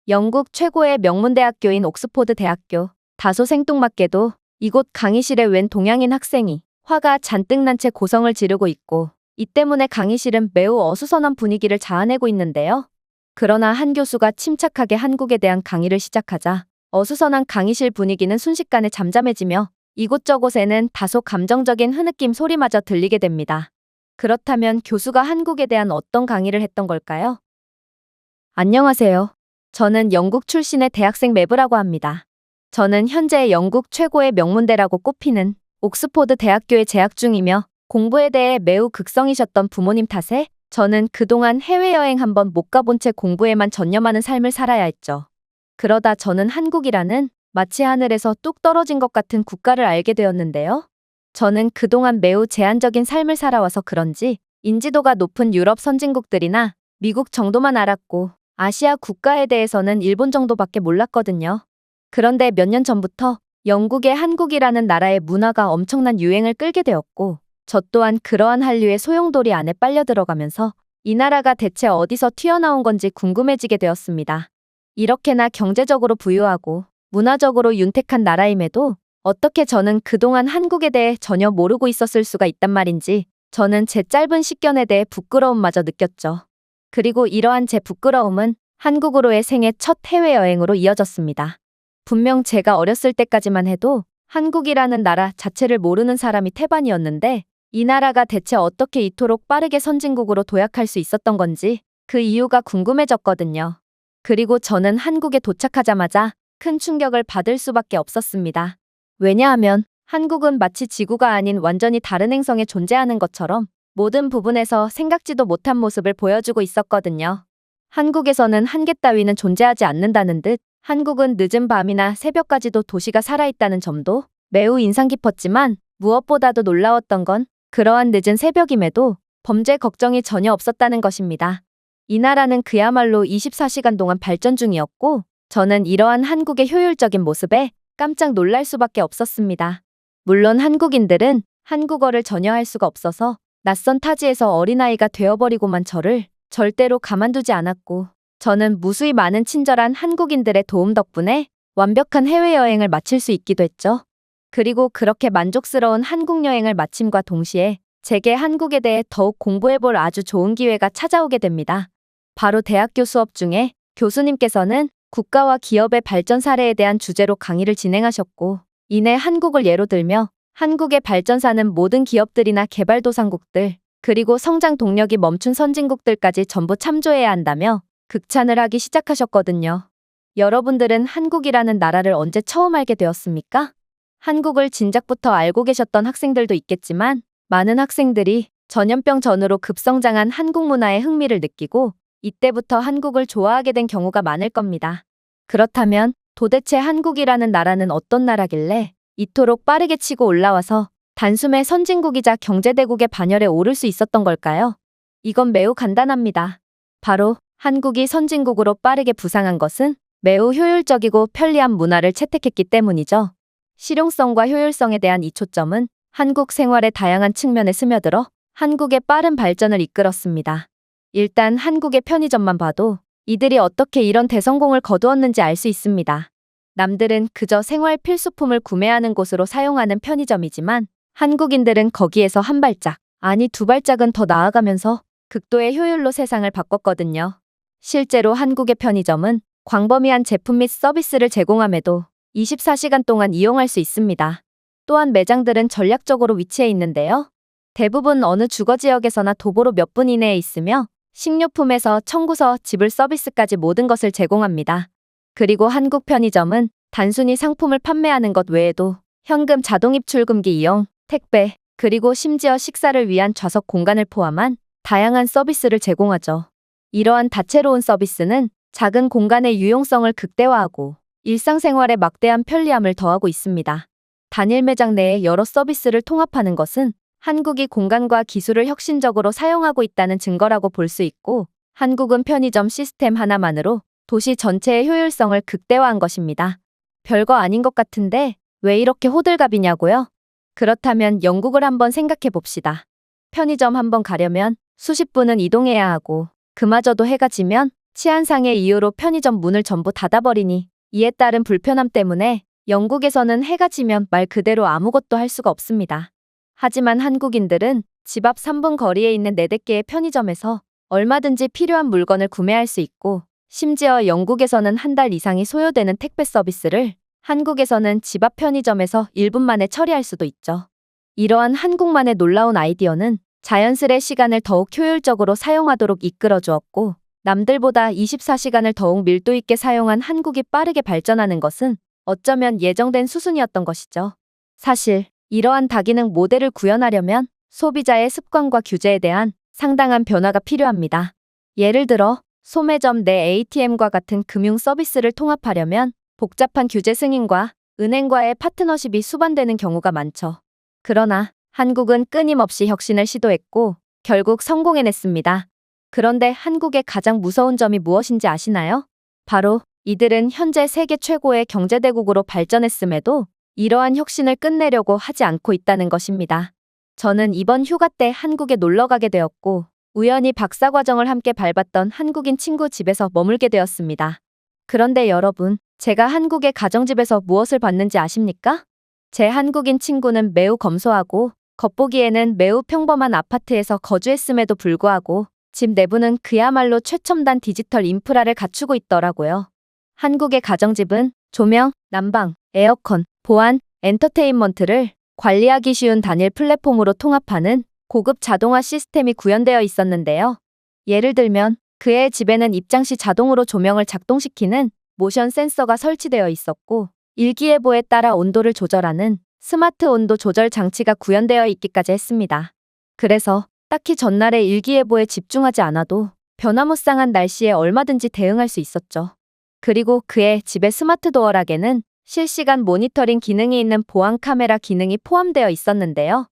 S1: 영국 최고의 명문대학교인 옥스포드 대학교. 다소 생뚱맞게도 이곳 강의실에 웬 동양인 학생이 화가 잔뜩 난 채 고성을 지르고 있고 이 때문에 강의실은 매우 어수선한 분위기를 자아내고 있는데요. 그러나 한 교수가 침착하게 한국에 대한 강의를 시작하자 어수선한 강의실 분위기는 순식간에 잠잠해지며 이곳저곳에는 다소 감정적인 흐느낌 소리마저 들리게 됩니다. 그렇다면 교수가 한국에 대한 어떤 강의를 했던 걸까요? 안녕하세요. 저는 영국 출신의 대학생 매브라고 합니다. 저는 현재 영국 최고의 명문대라고 꼽히는 옥스포드 대학교에 재학 중이며 공부에 대해 매우 극성이셨던 부모님 탓에 저는 그동안 해외여행 한번 못 가본 채 공부에만 전념하는 삶을 살아야 했죠. 그러다 저는 한국이라는 마치 하늘에서 뚝 떨어진 것 같은 국가를 알게 되었는데요. 저는 그동안 매우 제한적인 삶을 살아와서 그런지 인지도가 높은 유럽 선진국들이나 미국 정도만 알았고 아시아 국가에 대해서는 일본 정도밖에 몰랐거든요. 그런데 몇 년 전부터 영국의 한국이라는 나라의 문화가 엄청난 유행을 끌게 되었고 저 또한 그러한 한류의 소용돌이 안에 빨려 들어가면서 이 나라가 대체 어디서 튀어나온 건지 궁금해지게 되었습니다. 이렇게나 경제적으로 부유하고 문화적으로 윤택한 나라임에도 어떻게 저는 그동안 한국에 대해 전혀 모르고 있었을 수가 있단 말인지 저는 제 짧은 식견에 대해 부끄러움마저 느꼈죠. 그리고 이러한 제 부끄러움은 한국으로의 생애 첫 해외여행으로 이어졌습니다. 분명 제가 어렸을 때까지만 해도 한국이라는 나라 자체를 모르는 사람이 태반이었는데 이 나라가 대체 어떻게 이토록 빠르게 선진국으로 도약할 수 있었던 건지 그 이유가 궁금해졌거든요. 그리고 저는 한국에 도착하자마자 큰 충격을 받을 수밖에 없었습니다. 왜냐하면 한국은 마치 지구가 아닌 완전히 다른 행성에 존재하는 것처럼 모든 부분에서 생각지도 못한 모습을 보여주고 있었거든요. 한국에서는 한계 따위는 존재하지 않는다는 듯 한국은 늦은 밤이나 새벽까지도 도시가 살아있다는 점도 매우 인상 깊었지만 무엇보다도 놀라웠던 건 그러한 늦은 새벽임에도 범죄 걱정이 전혀 없었다는 것입니다. 이 나라는 그야말로 24시간 동안 발전 중이었고 저는 이러한 한국의 효율적인 모습에 깜짝 놀랄 수밖에 없었습니다. 물론 한국인들은 한국어를 전혀 할 수가 없어서 낯선 타지에서 어린아이가 되어버리고만 저를 절대로 가만두지 않았고 저는 무수히 많은 친절한 한국인들의 도움 덕분에 완벽한 해외여행을 마칠 수 있기도 했죠. 그리고 그렇게 만족스러운 한국 여행을 마침과 동시에 제게 한국에 대해 더욱 공부해볼 아주 좋은 기회가 찾아오게 됩니다. 바로 대학교 수업 중에 교수님께서는 국가와 기업의 발전 사례에 대한 주제로 강의를 진행하셨고 이내 한국을 예로 들며 한국의 발전사는 모든 기업들이나 개발도상국들 그리고 성장 동력이 멈춘 선진국들까지 전부 참조해야 한다며 극찬을 하기 시작하셨거든요. 여러분들은 한국이라는 나라를 언제 처음 알게 되었습니까? 한국을 진작부터 알고 계셨던 학생들도 있겠지만 많은 학생들이 전염병 전후로 급성장한 한국 문화에 흥미를 느끼고 이때부터 한국을 좋아하게 된 경우가 많을 겁니다. 그렇다면 도대체 한국이라는 나라는 어떤 나라길래 이토록 빠르게 치고 올라와서 단숨에 선진국이자 경제대국의 반열에 오를 수 있었던 걸까요? 이건 매우 간단합니다. 바로 한국이 선진국으로 빠르게 부상한 것은 매우 효율적이고 편리한 문화를 채택했기 때문이죠. 실용성과 효율성에 대한 이 초점은 한국 생활의 다양한 측면에 스며들어 한국의 빠른 발전을 이끌었습니다. 일단 한국의 편의점만 봐도 이들이 어떻게 이런 대성공을 거두었는지 알 수 있습니다. 남들은 그저 생활 필수품을 구매하는 곳으로 사용하는 편의점이지만 한국인들은 거기에서 한 발짝, 아니 두 발짝은 더 나아가면서 극도의 효율로 세상을 바꿨거든요. 실제로 한국의 편의점은 광범위한 제품 및 서비스를 제공함에도 24시간 동안 이용할 수 있습니다. 또한 매장들은 전략적으로 위치해 있는데요. 대부분 어느 주거 지역에서나 도보로 몇 분 이내에 있으며 식료품에서 청구서, 지불 서비스까지 모든 것을 제공합니다. 그리고 한국 편의점은 단순히 상품을 판매하는 것 외에도 현금 자동 입출금기 이용, 택배, 그리고 심지어 식사를 위한 좌석 공간을 포함한 다양한 서비스를 제공하죠. 이러한 다채로운 서비스는 작은 공간의 유용성을 극대화하고 일상생활에 막대한 편리함을 더하고 있습니다. 단일 매장 내에 여러 서비스를 통합하는 것은 한국이 공간과 기술을 혁신적으로 사용하고 있다는 증거라고 볼 수 있고, 한국은 편의점 시스템 하나만으로 도시 전체의 효율성을 극대화한 것입니다. 별거 아닌 것 같은데 왜 이렇게 호들갑이냐고요? 그렇다면 영국을 한번 생각해 봅시다. 편의점 한번 가려면 수십 분은 이동해야 하고, 그마저도 해가 지면 치안상의 이유로 편의점 문을 전부 닫아버리니 이에 따른 불편함 때문에 영국에서는 해가 지면 말 그대로 아무것도 할 수가 없습니다. 하지만 한국인들은 집 앞 3분 거리에 있는 4-4개의 편의점에서 얼마든지 필요한 물건을 구매할 수 있고, 심지어 영국에서는 한 달 이상이 소요되는 택배 서비스를 한국에서는 집 앞 편의점에서 1분 만에 처리할 수도 있죠. 이러한 한국만의 놀라운 아이디어는 자연스레 시간을 더욱 효율적으로 사용하도록 이끌어 주었고, 남들보다 24시간을 더욱 밀도 있게 사용한 한국이 빠르게 발전하는 것은 어쩌면 예정된 수순이었던 것이죠. 사실 이러한 다기능 모델을 구현하려면 소비자의 습관과 규제에 대한 상당한 변화가 필요합니다. 예를 들어 소매점 내 ATM과 같은 금융 서비스를 통합하려면 복잡한 규제 승인과 은행과의 파트너십이 수반되는 경우가 많죠. 그러나 한국은 끊임없이 혁신을 시도했고 결국 성공해냈습니다. 그런데 한국의 가장 무서운 점이 무엇인지 아시나요? 바로 이들은 현재 세계 최고의 경제대국으로 발전했음에도 이러한 혁신을 끝내려고 하지 않고 있다는 것입니다. 저는 이번 휴가 때 한국에 놀러 가게 되었고, 우연히 박사과정을 함께 밟았던 한국인 친구 집에서 머물게 되었습니다. 그런데 여러분, 제가 한국의 가정집에서 무엇을 봤는지 아십니까? 제 한국인 친구는 매우 검소하고 겉보기에는 매우 평범한 아파트에서 거주했음에도 불구하고 집 내부는 그야말로 최첨단 디지털 인프라를 갖추고 있더라고요. 한국의 가정집은 조명, 난방, 에어컨, 보안, 엔터테인먼트를 관리하기 쉬운 단일 플랫폼으로 통합하는 고급 자동화 시스템이 구현되어 있었는데요. 예를 들면 그의 집에는 입장 시 자동으로 조명을 작동시키는 모션 센서가 설치되어 있었고, 일기예보에 따라 온도를 조절하는 스마트 온도 조절 장치가 구현되어 있기까지 했습니다. 그래서 딱히 전날의 일기예보에 집중하지 않아도 변화무쌍한 날씨에 얼마든지 대응할 수 있었죠. 그리고 그의 집의 스마트 도어락에는 실시간 모니터링 기능이 있는 보안 카메라 기능이 포함되어 있었는데요.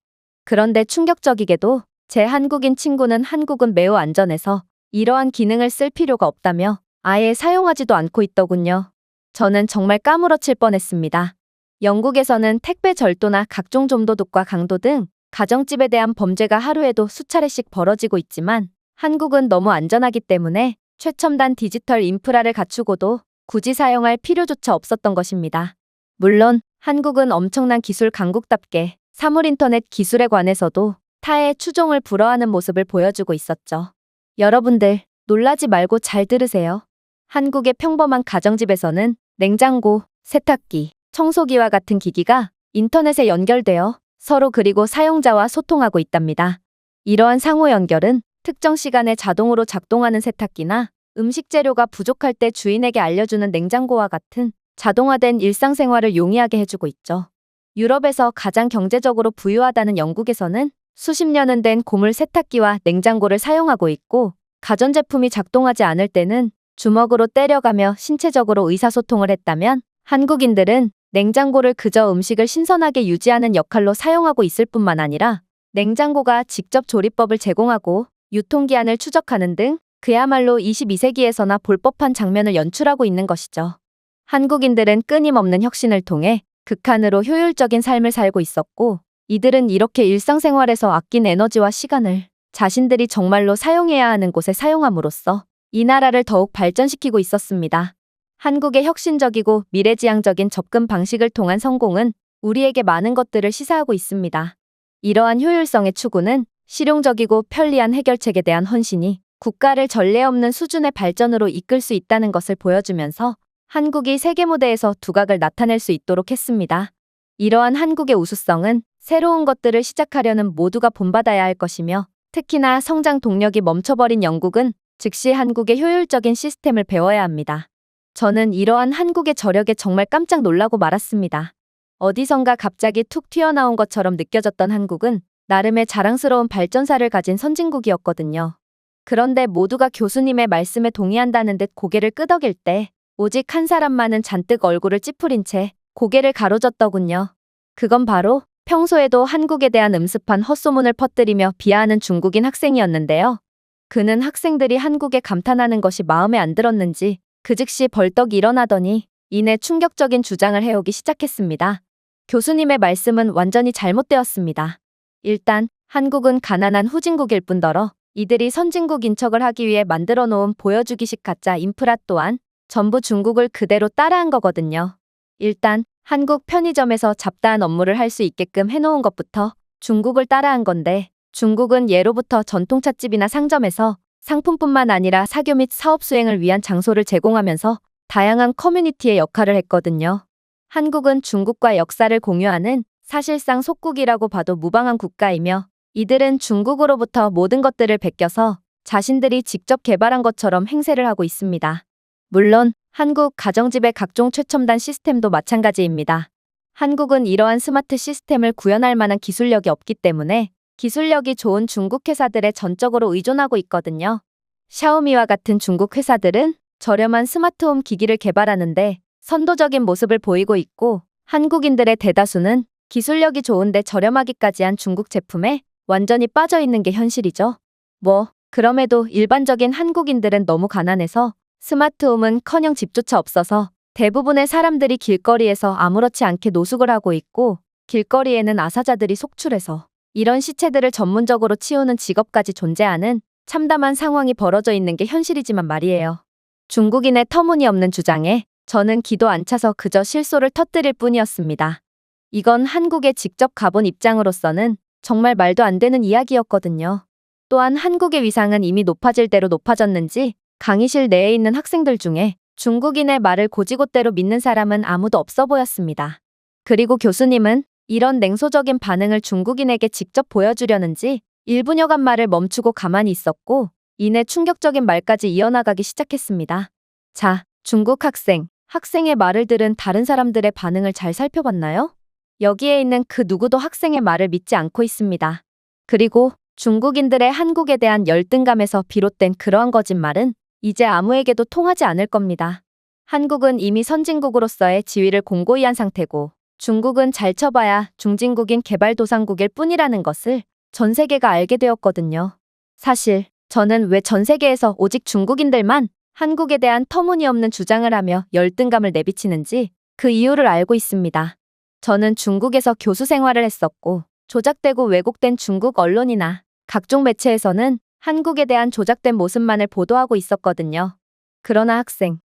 S1: 그런데 충격적이게도 제 한국인 친구는 한국은 매우 안전해서 이러한 기능을 쓸 필요가 없다며 아예 사용하지도 않고 있더군요. 저는 정말 까무러칠 뻔했습니다. 영국에서는 택배 절도나 각종 좀도둑과 강도 등 가정집에 대한 범죄가 하루에도 수차례씩 벌어지고 있지만 한국은 너무 안전하기 때문에 최첨단 디지털 인프라를 갖추고도 굳이 사용할 필요조차 없었던 것입니다. 물론 한국은 엄청난 기술 강국답게 사물인터넷 기술에 관해서도 타의 추종을 불허하는 모습을 보여주고 있었죠. 여러분들 놀라지 말고 잘 들으세요. 한국의 평범한 가정집에서는 냉장고, 세탁기, 청소기와 같은 기기가 인터넷에 연결되어 서로 그리고 사용자와 소통하고 있답니다. 이러한 상호 연결은 특정 시간에 자동으로 작동하는 세탁기나 음식 재료가 부족할 때 주인에게 알려주는 냉장고와 같은 자동화된 일상생활을 용이하게 해주고 있죠. 유럽에서 가장 경제적으로 부유하다는 영국에서는 수십 년은 된 고물 세탁기와 냉장고를 사용하고 있고, 가전제품이 작동하지 않을 때는 주먹으로 때려가며 신체적으로 의사소통을 했다면 한국인들은 냉장고를 그저 음식을 신선하게 유지하는 역할로 사용하고 있을 뿐만 아니라 냉장고가 직접 조리법을 제공하고 유통기한을 추적하는 등 그야말로 22세기에서나 볼 법한 장면을 연출하고 있는 것이죠. 한국인들은 끊임없는 혁신을 통해 극한으로 효율적인 삶을 살고 있었고, 이들은 이렇게 일상생활에서 아낀 에너지와 시간을 자신들이 정말로 사용해야 하는 곳에 사용함으로써 이 나라를 더욱 발전시키고 있었습니다. 한국의 혁신적이고 미래지향적인 접근 방식을 통한 성공은 우리에게 많은 것들을 시사하고 있습니다. 이러한 효율성의 추구는 실용적이고 편리한 해결책에 대한 헌신이 국가를 전례 없는 수준의 발전으로 이끌 수 있다는 것을 보여주면서 한국이 세계 무대에서 두각을 나타낼 수 있도록 했습니다. 이러한 한국의 우수성은 새로운 것들을 시작하려는 모두가 본받아야 할 것이며, 특히나 성장 동력이 멈춰버린 영국은 즉시 한국의 효율적인 시스템을 배워야 합니다. 저는 이러한 한국의 저력에 정말 깜짝 놀라고 말았습니다. 어디선가 갑자기 툭 튀어나온 것처럼 느껴졌던 한국은 나름의 자랑스러운 발전사를 가진 선진국이었거든요. 그런데 모두가 교수님의 말씀에 동의한다는 듯 고개를 끄덕일 때 오직 한 사람만은 잔뜩 얼굴을 찌푸린 채 고개를 가로젓더군요. 그건 바로 평소에도 한국에 대한 음습한 헛소문을 퍼뜨리며 비하하는 중국인 학생이었는데요. 그는 학생들이 한국에 감탄하는 것이 마음에 안 들었는지 그 즉시 벌떡 일어나더니 이내 충격적인 주장을 해오기 시작했습니다. 교수님의 말씀은 완전히 잘못되었습니다. 일단 한국은 가난한 후진국일 뿐더러 이들이 선진국인 척을 하기 위해 만들어 놓은 보여주기식 가짜 인프라 또한 전부 중국을 그대로 따라한 거거든요. 일단 한국 편의점에서 잡다한 업무를 할 수 있게끔 해놓은 것부터 중국을 따라한 건데, 중국은 예로부터 전통찻집이나 상점에서 상품뿐만 아니라 사교 및 사업 수행을 위한 장소를 제공하면서 다양한 커뮤니티의 역할을 했거든요. 한국은 중국과 역사를 공유하는 사실상 속국이라고 봐도 무방한 국가이며, 이들은 중국으로부터 모든 것들을 베껴서 자신들이 직접 개발한 것처럼 행세를 하고 있습니다. 물론 한국 가정집의 각종 최첨단 시스템도 마찬가지입니다. 한국은 이러한 스마트 시스템을 구현할 만한 기술력이 없기 때문에 기술력이 좋은 중국 회사들에 전적으로 의존하고 있거든요. 샤오미와 같은 중국 회사들은 저렴한 스마트홈 기기를 개발하는데 선도적인 모습을 보이고 있고, 한국인들의 대다수는 기술력이 좋은데 저렴하기까지 한 중국 제품에 완전히 빠져 있는 게 현실이죠. 그럼에도 일반적인 한국인들은 너무 가난해서 스마트홈은커녕 집조차 없어서 대부분의 사람들이 길거리에서 아무렇지 않게 노숙을 하고 있고, 길거리에는 아사자들이 속출해서 이런 시체들을 전문적으로 치우는 직업까지 존재하는 참담한 상황이 벌어져 있는 게 현실이지만 말이에요. 중국인의 터무니없는 주장에 저는 기도 안 차서 그저 실소를 터뜨릴 뿐이었습니다. 이건 한국에 직접 가본 입장으로서는 정말 말도 안 되는 이야기였거든요. 또한 한국의 위상은 이미 높아질 대로 높아졌는지 강의실 내에 있는 학생들 중에 중국인의 말을 고지곳대로 믿는 사람은 아무도 없어 보였습니다. 그리고 교수님은 이런 냉소적인 반응을 중국인에게 직접 보여주려는지 1분여간 말을 멈추고 가만히 있었고, 이내 충격적인 말까지 이어나가기 시작했습니다. 자, 중국 학생의 말을 들은 다른 사람들의 반응을 잘 살펴봤나요? 여기에 있는 그 누구도 학생의 말을 믿지 않고 있습니다. 그리고 중국인들의 한국에 대한 열등감에서 비롯된 그러한 거짓말은 이제 아무에게도 통하지 않을 겁니다. 한국은 이미 선진국으로서의 지위를 공고히 한 상태고, 중국은 잘 쳐봐야 중진국인 개발도상국일 뿐이라는 것을 전 세계가 알게 되었거든요. 사실 저는 왜 전 세계에서 오직 중국인들만 한국에 대한 터무니없는 주장을 하며 열등감을 내비치는지 그 이유를 알고 있습니다. 저는 중국에서 교수 생활을 했었고, 조작되고 왜곡된 중국 언론이나 각종 매체에서는 한국에 대한 조작된 모습만을 보도하고 있었거든요. 그러나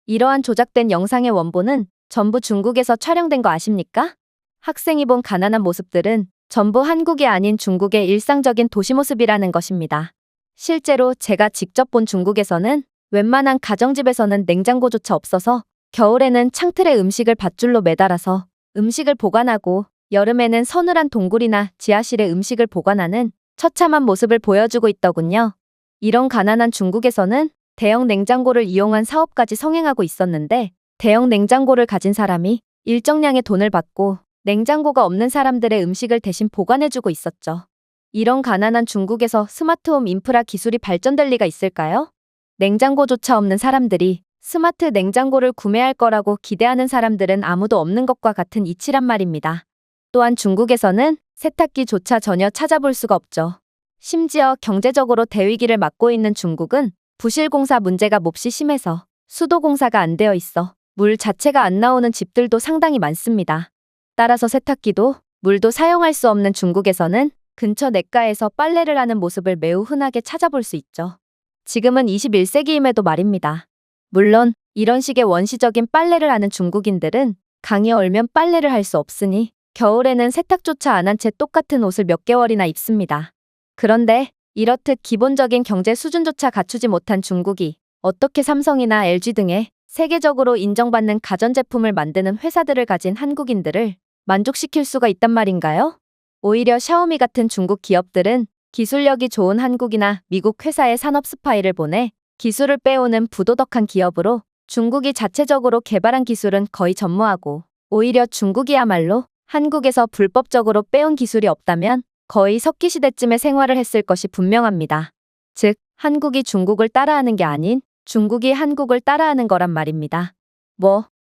S1: 이러한 조작된 영상의 원본은 전부 중국에서 촬영된 거 아십니까? 학생이 본 가난한 모습들은 전부 한국이 아닌 중국의 일상적인 도시 모습이라는 것입니다. 실제로 제가 직접 본 중국에서는 웬만한 가정집에서는 냉장고조차 없어서 겨울에는 창틀에 음식을 밧줄로 매달아서 음식을 보관하고, 여름에는 서늘한 동굴이나 지하실에 음식을 보관하는 처참한 모습을 보여주고 있더군요. 이런 가난한 중국에서는 대형 냉장고를 이용한 사업까지 성행하고 있었는데, 대형 냉장고를 가진 사람이 일정량의 돈을 받고 냉장고가 없는 사람들의 음식을 대신 보관해주고 있었죠. 이런 가난한 중국에서 스마트홈 인프라 기술이 발전될 리가 있을까요? 냉장고조차 없는 사람들이 스마트 냉장고를 구매할 거라고 기대하는 사람들은 아무도 없는 것과 같은 이치란 말입니다. 또한 중국에서는 세탁기조차 전혀 찾아볼 수가 없죠. 심지어 경제적으로 대위기를 맞고 있는 중국은 부실공사 문제가 몹시 심해서 수도공사가 안 되어 있어 물 자체가 안 나오는 집들도 상당히 많습니다. 따라서 세탁기도 물도 사용할 수 없는 중국에서는 근처 냇가에서 빨래를 하는 모습을 매우 흔하게 찾아볼 수 있죠. 지금은 21세기임에도 말입니다. 물론 이런 식의 원시적인 빨래를 하는 중국인들은 강이 얼면 빨래를 할 수 없으니 겨울에는 세탁조차 안 한 채 똑같은 옷을 몇 개월이나 입습니다. 그런데 이렇듯 기본적인 경제 수준조차 갖추지 못한 중국이 어떻게 삼성이나 LG 등의 세계적으로 인정받는 가전제품을 만드는 회사들을 가진 한국인들을 만족시킬 수가 있단 말인가요? 오히려 샤오미 같은 중국 기업들은 기술력이 좋은 한국이나 미국 회사에 산업 스파이를 보내 기술을 빼오는 부도덕한 기업으로 중국이 자체적으로 개발한 기술은 거의 전무하고, 오히려 중국이야말로 한국에서 불법적으로 빼온 기술이 없다면 거의 석기시대쯤에 생활을 했을 것이 분명합니다. 즉, 한국이 중국을 따라하는 게 아닌 중국이 한국을 따라하는 거란 말입니다.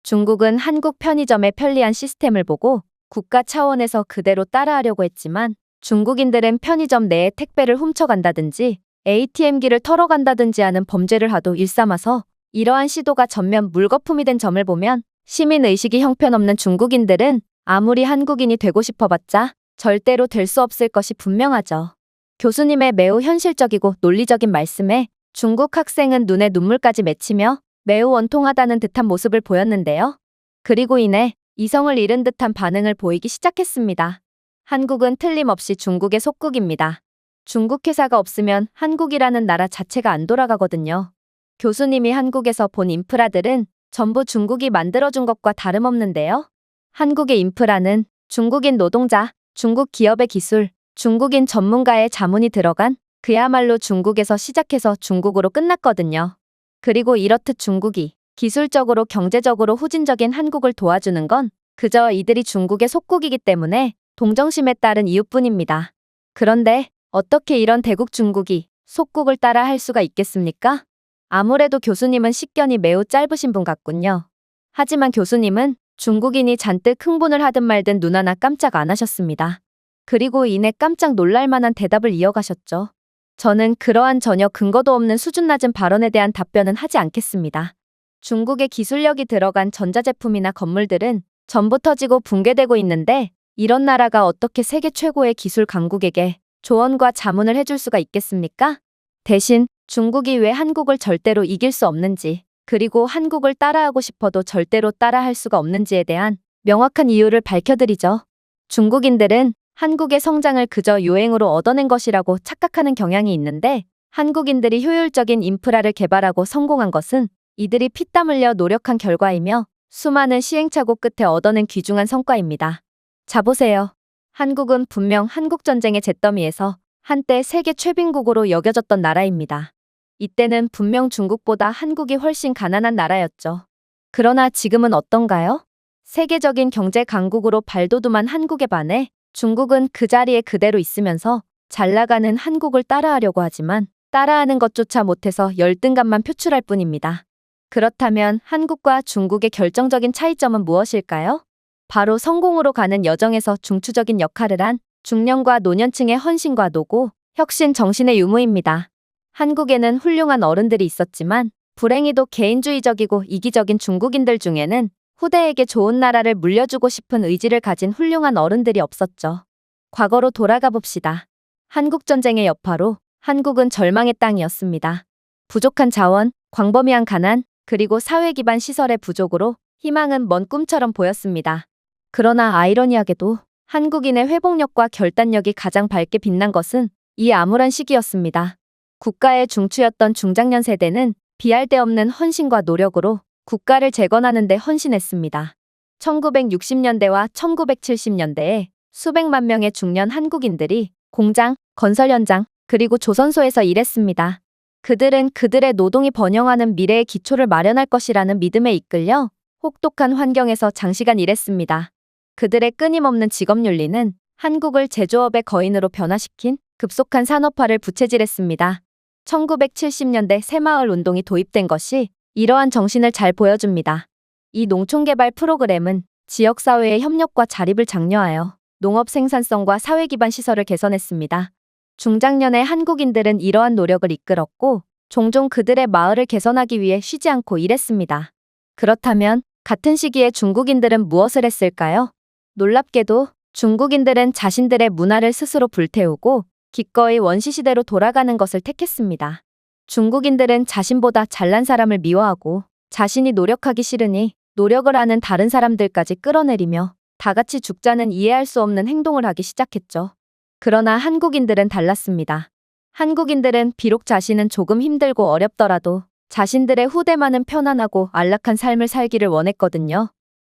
S1: 중국은 한국 편의점의 편리한 시스템을 보고 국가 차원에서 그대로 따라하려고 했지만, 중국인들은 편의점 내에 택배를 훔쳐간다든지 ATM기를 털어간다든지 하는 범죄를 하도 일삼아서 이러한 시도가 전면 물거품이 된 점을 보면 시민의식이 형편없는 중국인들은 아무리 한국인이 되고 싶어봤자 절대로 될 수 없을 것이 분명하죠. 교수님의 매우 현실적이고 논리적인 말씀에 중국 학생은 눈에 눈물까지 맺히며 매우 원통하다는 듯한 모습을 보였는데요. 그리고 이내 이성을 잃은 듯한 반응을 보이기 시작했습니다. 한국은 틀림없이 중국의 속국입니다. 중국 회사가 없으면 한국이라는 나라 자체가 안 돌아가거든요. 교수님이 한국에서 본 인프라들은 전부 중국이 만들어준 것과 다름없는데요. 한국의 인프라는 중국인 노동자, 중국 기업의 기술, 중국인 전문가의 자문이 들어간 그야말로 중국에서 시작해서 중국으로 끝났거든요. 그리고 이렇듯 중국이 기술적으로 경제적으로 후진적인 한국을 도와주는 건 그저 이들이 중국의 속국이기 때문에 동정심에 따른 이유뿐입니다. 그런데 어떻게 이런 대국 중국이 속국을 따라 할 수가 있겠습니까? 아무래도 교수님은 식견이 매우 짧으신 분 같군요. 하지만 교수님은 중국인이 잔뜩 흥분을 하든 말든 눈 하나 깜짝 안 하셨습니다. 그리고 이내 깜짝 놀랄 만한 대답을 이어가셨죠. 저는 그러한 전혀 근거도 없는 수준 낮은 발언에 대한 답변은 하지 않겠습니다. 중국의 기술력이 들어간 전자제품이나 건물들은 전부 터지고 붕괴되고 있는데, 이런 나라가 어떻게 세계 최고의 기술 강국에게 조언과 자문을 해줄 수가 있겠습니까? 대신 중국이 왜 한국을 절대로 이길 수 없는지, 그리고 한국을 따라하고 싶어도 절대로 따라할 수가 없는지에 대한 명확한 이유를 밝혀드리죠. 중국인들은 한국의 성장을 그저 요행으로 얻어낸 것이라고 착각하는 경향이 있는데, 한국인들이 효율적인 인프라를 개발하고 성공한 것은 이들이 피땀 흘려 노력한 결과이며 수많은 시행착오 끝에 얻어낸 귀중한 성과입니다. 자 보세요. 한국은 분명 한국전쟁의 잿더미에서 한때 세계 최빈국으로 여겨졌던 나라입니다. 이때는 분명 중국보다 한국이 훨씬 가난한 나라였죠. 그러나 지금은 어떤가요? 세계적인 경제 강국으로 발돋움한 한국에 반해 중국은 그 자리에 그대로 있으면서 잘 나가는 한국을 따라하려고 하지만 따라하는 것조차 못해서 열등감만 표출할 뿐입니다. 그렇다면 한국과 중국의 결정적인 차이점은 무엇일까요? 바로 성공으로 가는 여정에서 중추적인 역할을 한 중년과 노년층의 헌신과 노고, 혁신 정신의 유무입니다. 한국에는 훌륭한 어른들이 있었지만 불행히도 개인주의적이고 이기적인 중국인들 중에는 후대에게 좋은 나라를 물려주고 싶은 의지를 가진 훌륭한 어른들이 없었죠. 과거로 돌아가 봅시다. 한국전쟁의 여파로 한국은 절망의 땅이었습니다. 부족한 자원, 광범위한 가난, 그리고 사회 기반 시설의 부족으로 희망은 먼 꿈처럼 보였습니다. 그러나 아이러니하게도 한국인의 회복력과 결단력이 가장 밝게 빛난 것은 이 암울한 시기였습니다. 국가의 중추였던 중장년 세대는 비할 데 없는 헌신과 노력으로 국가를 재건하는 데 헌신했습니다. 1960년대와 1970년대에 수백만 명의 중년 한국인들이 공장, 건설 현장, 그리고 조선소에서 일했습니다. 그들은 그들의 노동이 번영하는 미래의 기초를 마련할 것이라는 믿음에 이끌려 혹독한 환경에서 장시간 일했습니다. 그들의 끊임없는 직업윤리는 한국을 제조업의 거인으로 변화시킨 급속한 산업화를 부채질했습니다. 1970년대 새마을 운동이 도입된 것이 이러한 정신을 잘 보여줍니다. 이 농촌개발 프로그램은 지역사회의 협력과 자립을 장려하여 농업 생산성과 사회 기반 시설을 개선했습니다. 중장년의 한국인들은 이러한 노력을 이끌었고 종종 그들의 마을을 개선하기 위해 쉬지 않고 일했습니다. 그렇다면 같은 시기에 중국인들은 무엇을 했을까요? 놀랍게도 중국인들은 자신들의 문화를 스스로 불태우고 기꺼이 원시시대로 돌아가는 것을 택했습니다. 중국인들은 자신보다 잘난 사람을 미워하고 자신이 노력하기 싫으니 노력을 하는 다른 사람들까지 끌어내리며 다 같이 죽자는 이해할 수 없는 행동을 하기 시작했죠. 그러나 한국인들은 달랐습니다. 한국인들은 비록 자신은 조금 힘들고 어렵더라도 자신들의 후대만은 편안하고 안락한 삶을 살기를 원했거든요.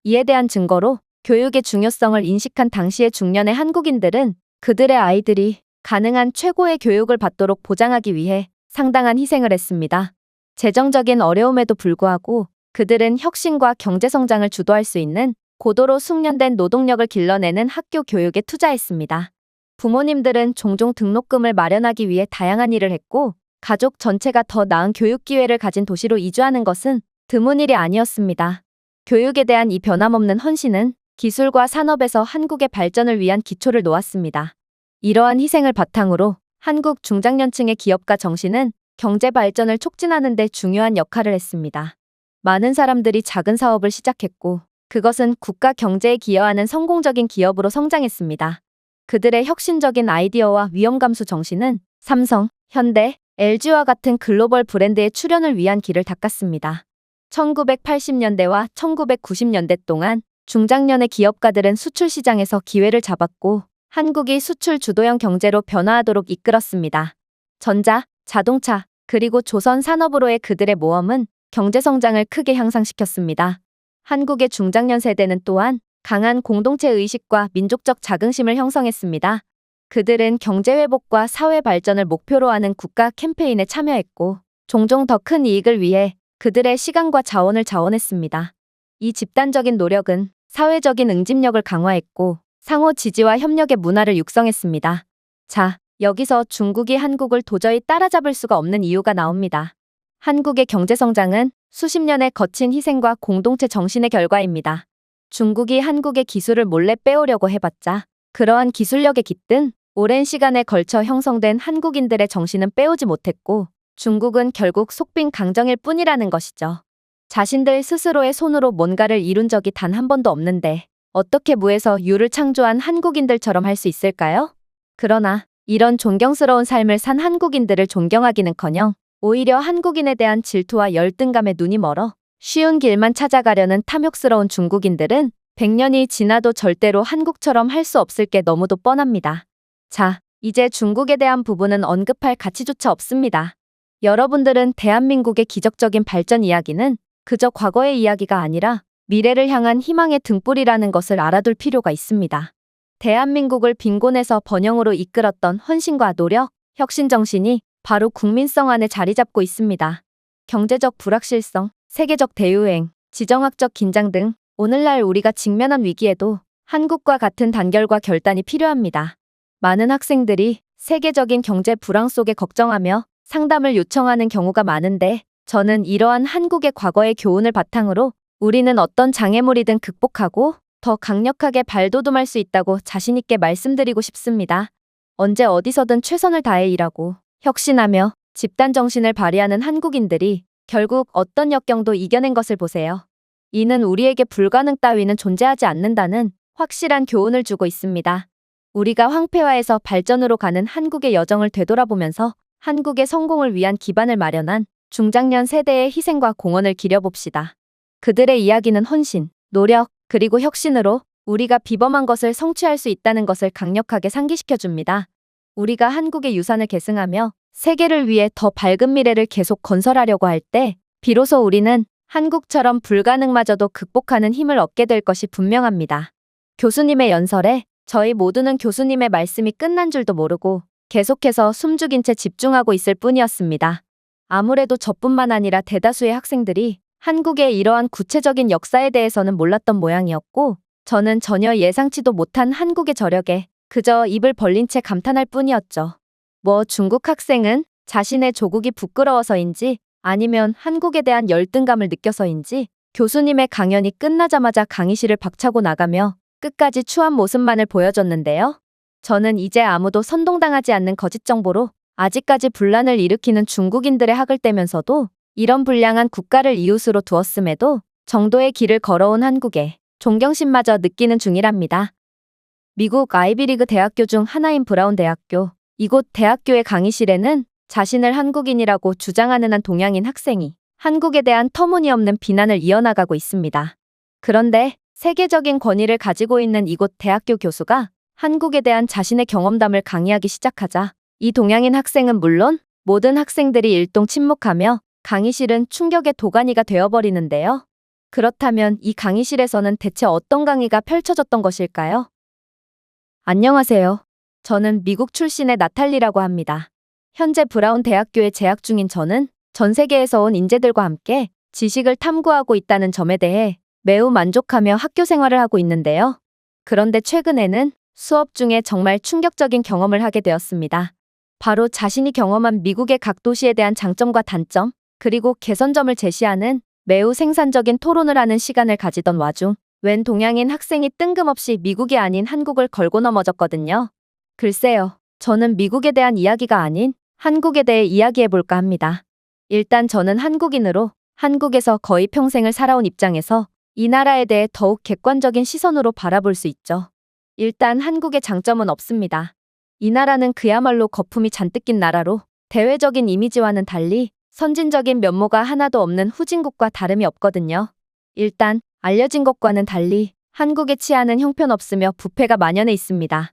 S1: 이에 대한 증거로 교육의 중요성을 인식한 당시의 중년의 한국인들은 그들의 아이들이 가능한 최고의 교육을 받도록 보장하기 위해 상당한 희생을 했습니다. 재정적인 어려움에도 불구하고 그들은 혁신과 경제성장을 주도할 수 있는 고도로 숙련된 노동력을 길러내는 학교 교육에 투자했습니다. 부모님들은 종종 등록금을 마련하기 위해 다양한 일을 했고, 가족 전체가 더 나은 교육 기회를 가진 도시로 이주하는 것은 드문 일이 아니었습니다. 교육에 대한 이 변함없는 헌신은 기술과 산업에서 한국의 발전을 위한 기초를 놓았습니다. 이러한 희생을 바탕으로 한국 중장년층의 기업가 정신은 경제 발전을 촉진하는 데 중요한 역할을 했습니다. 많은 사람들이 작은 사업을 시작했고, 그것은 국가 경제에 기여하는 성공적인 기업으로 성장했습니다. 그들의 혁신적인 아이디어와 위험 감수 정신은 삼성, 현대, LG와 같은 글로벌 브랜드의 출현을 위한 길을 닦았습니다. 1980년대와 1990년대 동안 중장년의 기업가들은 수출 시장에서 기회를 잡았고, 한국이 수출 주도형 경제로 변화하도록 이끌었습니다. 전자, 자동차, 그리고 조선 산업으로의 그들의 모험은 경제 성장을 크게 향상시켰습니다. 한국의 중장년 세대는 또한 강한 공동체 의식과 민족적 자긍심을 형성했습니다. 그들은 경제 회복과 사회 발전을 목표로 하는 국가 캠페인에 참여했고, 종종 더 큰 이익을 위해 그들의 시간과 자원을 자원했습니다. 이 집단적인 노력은 사회적인 응집력을 강화했고, 상호 지지와 협력의 문화를 육성했습니다. 자, 여기서 중국이 한국을 도저히 따라잡을 수가 없는 이유가 나옵니다. 한국의 경제 성장은 수십 년의 거친 희생과 공동체 정신의 결과입니다. 중국이 한국의 기술을 몰래 빼오려고 해봤자 그러한 기술력에 깃든 오랜 시간에 걸쳐 형성된 한국인들의 정신은 빼오지 못했고, 중국은 결국 속빈 강정일 뿐이라는 것이죠. 자신들 스스로의 손으로 뭔가를 이룬 적이 단 한 번도 없는데 어떻게 무에서 유를 창조한 한국인들처럼 할 수 있을까요? 그러나 이런 존경스러운 삶을 산 한국인들을 존경하기는커녕 오히려 한국인에 대한 질투와 열등감에 눈이 멀어 쉬운 길만 찾아가려는 탐욕스러운 중국인들은 100년이 지나도 절대로 한국처럼 할 수 없을 게 너무도 뻔합니다. 자, 이제 중국에 대한 부분은 언급할 가치조차 없습니다. 여러분들은 대한민국의 기적적인 발전 이야기는 그저 과거의 이야기가 아니라 미래를 향한 희망의 등불이라는 것을 알아둘 필요가 있습니다. 대한민국을 빈곤에서 번영으로 이끌었던 헌신과 노력, 혁신 정신이 바로 국민성 안에 자리 잡고 있습니다. 경제적 불확실성, 세계적 대유행, 지정학적 긴장 등 오늘날 우리가 직면한 위기에도 한국과 같은 단결과 결단이 필요합니다. 많은 학생들이 세계적인 경제 불황 속에 걱정하며 상담을 요청하는 경우가 많은데, 저는 이러한 한국의 과거의 교훈을 바탕으로 우리는 어떤 장애물이든 극복하고 더 강력하게 발돋움할 수 있다고 자신있게 말씀드리고 싶습니다. 언제 어디서든 최선을 다해 일하고 혁신하며 집단 정신을 발휘하는 한국인들이 결국 어떤 역경도 이겨낸 것을 보세요. 이는 우리에게 불가능 따위는 존재하지 않는다는 확실한 교훈을 주고 있습니다. 우리가 황폐화에서 발전으로 가는 한국의 여정을 되돌아보면서 한국의 성공을 위한 기반을 마련한 중장년 세대의 희생과 공헌을 기려봅시다. 그들의 이야기는 헌신, 노력, 그리고 혁신으로 우리가 비범한 것을 성취할 수 있다는 것을 강력하게 상기시켜줍니다. 우리가 한국의 유산을 계승하며 세계를 위해 더 밝은 미래를 계속 건설하려고 할 때 비로소 우리는 한국처럼 불가능마저도 극복하는 힘을 얻게 될 것이 분명합니다. 교수님의 연설에 저희 모두는 교수님의 말씀이 끝난 줄도 모르고 계속해서 숨죽인 채 집중하고 있을 뿐이었습니다. 아무래도 저뿐만 아니라 대다수의 학생들이 한국의 이러한 구체적인 역사에 대해서는 몰랐던 모양이었고, 저는 전혀 예상치도 못한 한국의 저력에 그저 입을 벌린 채 감탄할 뿐이었죠. 뭐 중국 학생은 자신의 조국이 부끄러워서인지 아니면 한국에 대한 열등감을 느껴서인지 교수님의 강연이 끝나자마자 강의실을 박차고 나가며 끝까지 추한 모습만을 보여줬는데요. 저는 이제 아무도 선동당하지 않는 거짓 정보로 아직까지 분란을 일으키는 중국인들의 학을 떼면서도 이런 불량한 국가를 이웃으로 두었음에도 정도의 길을 걸어온 한국에 존경심마저 느끼는 중이랍니다. 미국 아이비리그 대학교 중 하나인 브라운 대학교. 이곳 대학교의 강의실에는 자신을 한국인이라고 주장하는 한 동양인 학생이 한국에 대한 터무니없는 비난을 이어나가고 있습니다. 그런데 세계적인 권위를 가지고 있는 이곳 대학교 교수가 한국에 대한 자신의 경험담을 강의하기 시작하자 이 동양인 학생은 물론 모든 학생들이 일동 침묵하며 강의실은 충격의 도가니가 되어버리는데요. 그렇다면 이 강의실에서는 대체 어떤 강의가 펼쳐졌던 것일까요? 안녕하세요. 저는 미국 출신의 나탈리라고 합니다. 현재 브라운 대학교에 재학 중인 저는 전 세계에서 온 인재들과 함께 지식을 탐구하고 있다는 점에 대해 매우 만족하며 학교 생활을 하고 있는데요. 그런데 최근에는 수업 중에 정말 충격적인 경험을 하게 되었습니다. 바로 자신이 경험한 미국의 각 도시에 대한 장점과 단점, 그리고 개선점을 제시하는 매우 생산적인 토론을 하는 시간을 가지던 와중 웬 동양인 학생이 뜬금없이 미국이 아닌 한국을 걸고 넘어졌거든요. 글쎄요, 저는 미국에 대한 이야기가 아닌 한국에 대해 이야기해볼까 합니다. 일단 저는 한국인으로 한국에서 거의 평생을 살아온 입장에서 이 나라에 대해 더욱 객관적인 시선으로 바라볼 수 있죠. 일단 한국의 장점은 없습니다. 이 나라는 그야말로 거품이 잔뜩 낀 나라로 대외적인 이미지와는 달리 선진적인 면모가 하나도 없는 후진국과 다름이 없거든요. 일단 알려진 것과는 달리 한국의 치안은 형편없으며 부패가 만연해 있습니다.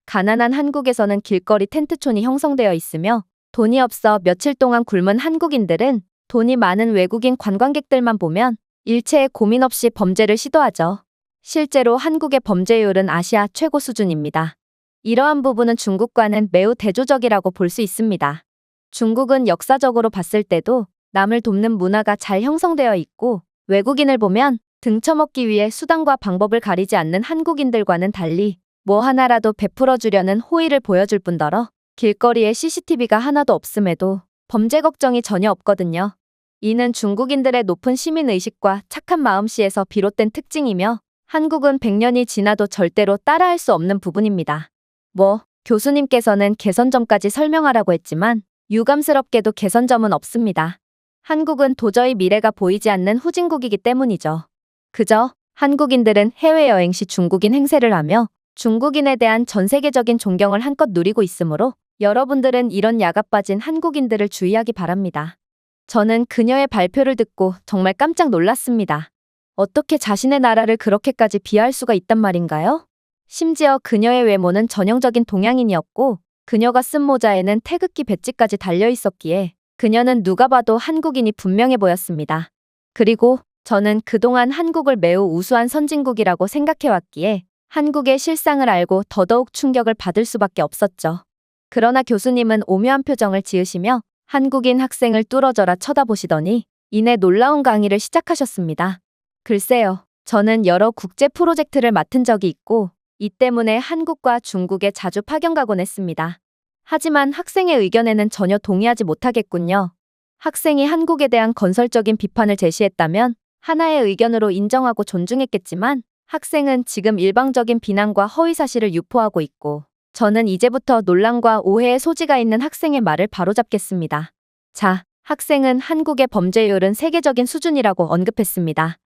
S1: 가난한 한국에서는 길거리 텐트촌이 형성되어 있으며 돈이 없어 며칠 동안 굶은 한국인들은 돈이 많은 외국인 관광객들만 보면 일체의 고민 없이 범죄를 시도하죠. 실제로 한국의 범죄율은 아시아 최고 수준입니다. 이러한 부분은 중국과는 매우 대조적이라고 볼 수 있습니다. 중국은 역사적으로 봤을 때도 남을 돕는 문화가 잘 형성되어 있고 외국인을 보면 등쳐먹기 위해 수단과 방법을 가리지 않는 한국인들과는 달리 뭐 하나라도 베풀어 주려는 호의를 보여줄 뿐더러 길거리에 CCTV가 하나도 없음에도 범죄 걱정이 전혀 없거든요. 이는 중국인들의 높은 시민의식과 착한 마음씨에서 비롯된 특징이며 한국은 100년이 지나도 절대로 따라할 수 없는 부분입니다. 교수님께서는 개선점까지 설명하라고 했지만 유감스럽게도 개선점은 없습니다. 한국은 도저히 미래가 보이지 않는 후진국이기 때문이죠. 그저 한국인들은 해외여행 시 중국인 행세를 하며 중국인에 대한 전 세계적인 존경을 한껏 누리고 있으므로 여러분들은 이런 야가 빠진 한국인들을 주의하기 바랍니다. 저는 그녀의 발표를 듣고 정말 깜짝 놀랐습니다. 어떻게 자신의 나라를 그렇게까지 비하할 수가 있단 말인가요? 심지어 그녀의 외모는 전형적인 동양인이었고 그녀가 쓴 모자에는 태극기 배지까지 달려 있었기에 그녀는 누가 봐도 한국인이 분명해 보였습니다. 그리고 저는 그동안 한국을 매우 우수한 선진국이라고 생각해왔기에 한국의 실상을 알고 더더욱 충격을 받을 수밖에 없었죠. 그러나 교수님은 오묘한 표정을 지으시며 한국인 학생을 뚫어져라 쳐다보시더니 이내 놀라운 강의를 시작하셨습니다. 글쎄요, 저는 여러 국제 프로젝트를 맡은 적이 있고 이 때문에 한국과 중국에 자주 파견 가곤 했습니다. 하지만 학생의 의견에는 전혀 동의하지 못하겠군요. 학생이 한국에 대한 건설적인 비판을 제시했다면 하나의 의견으로 인정하고 존중했겠지만 학생은 지금 일방적인 비난과 허위사실을 유포하고 있고 저는 이제부터 논란과 오해의 소지가 있는 학생의 말을 바로잡겠습니다. 자, 학생은 한국의 범죄율은 세계적인 수준이라고 언급했습니다.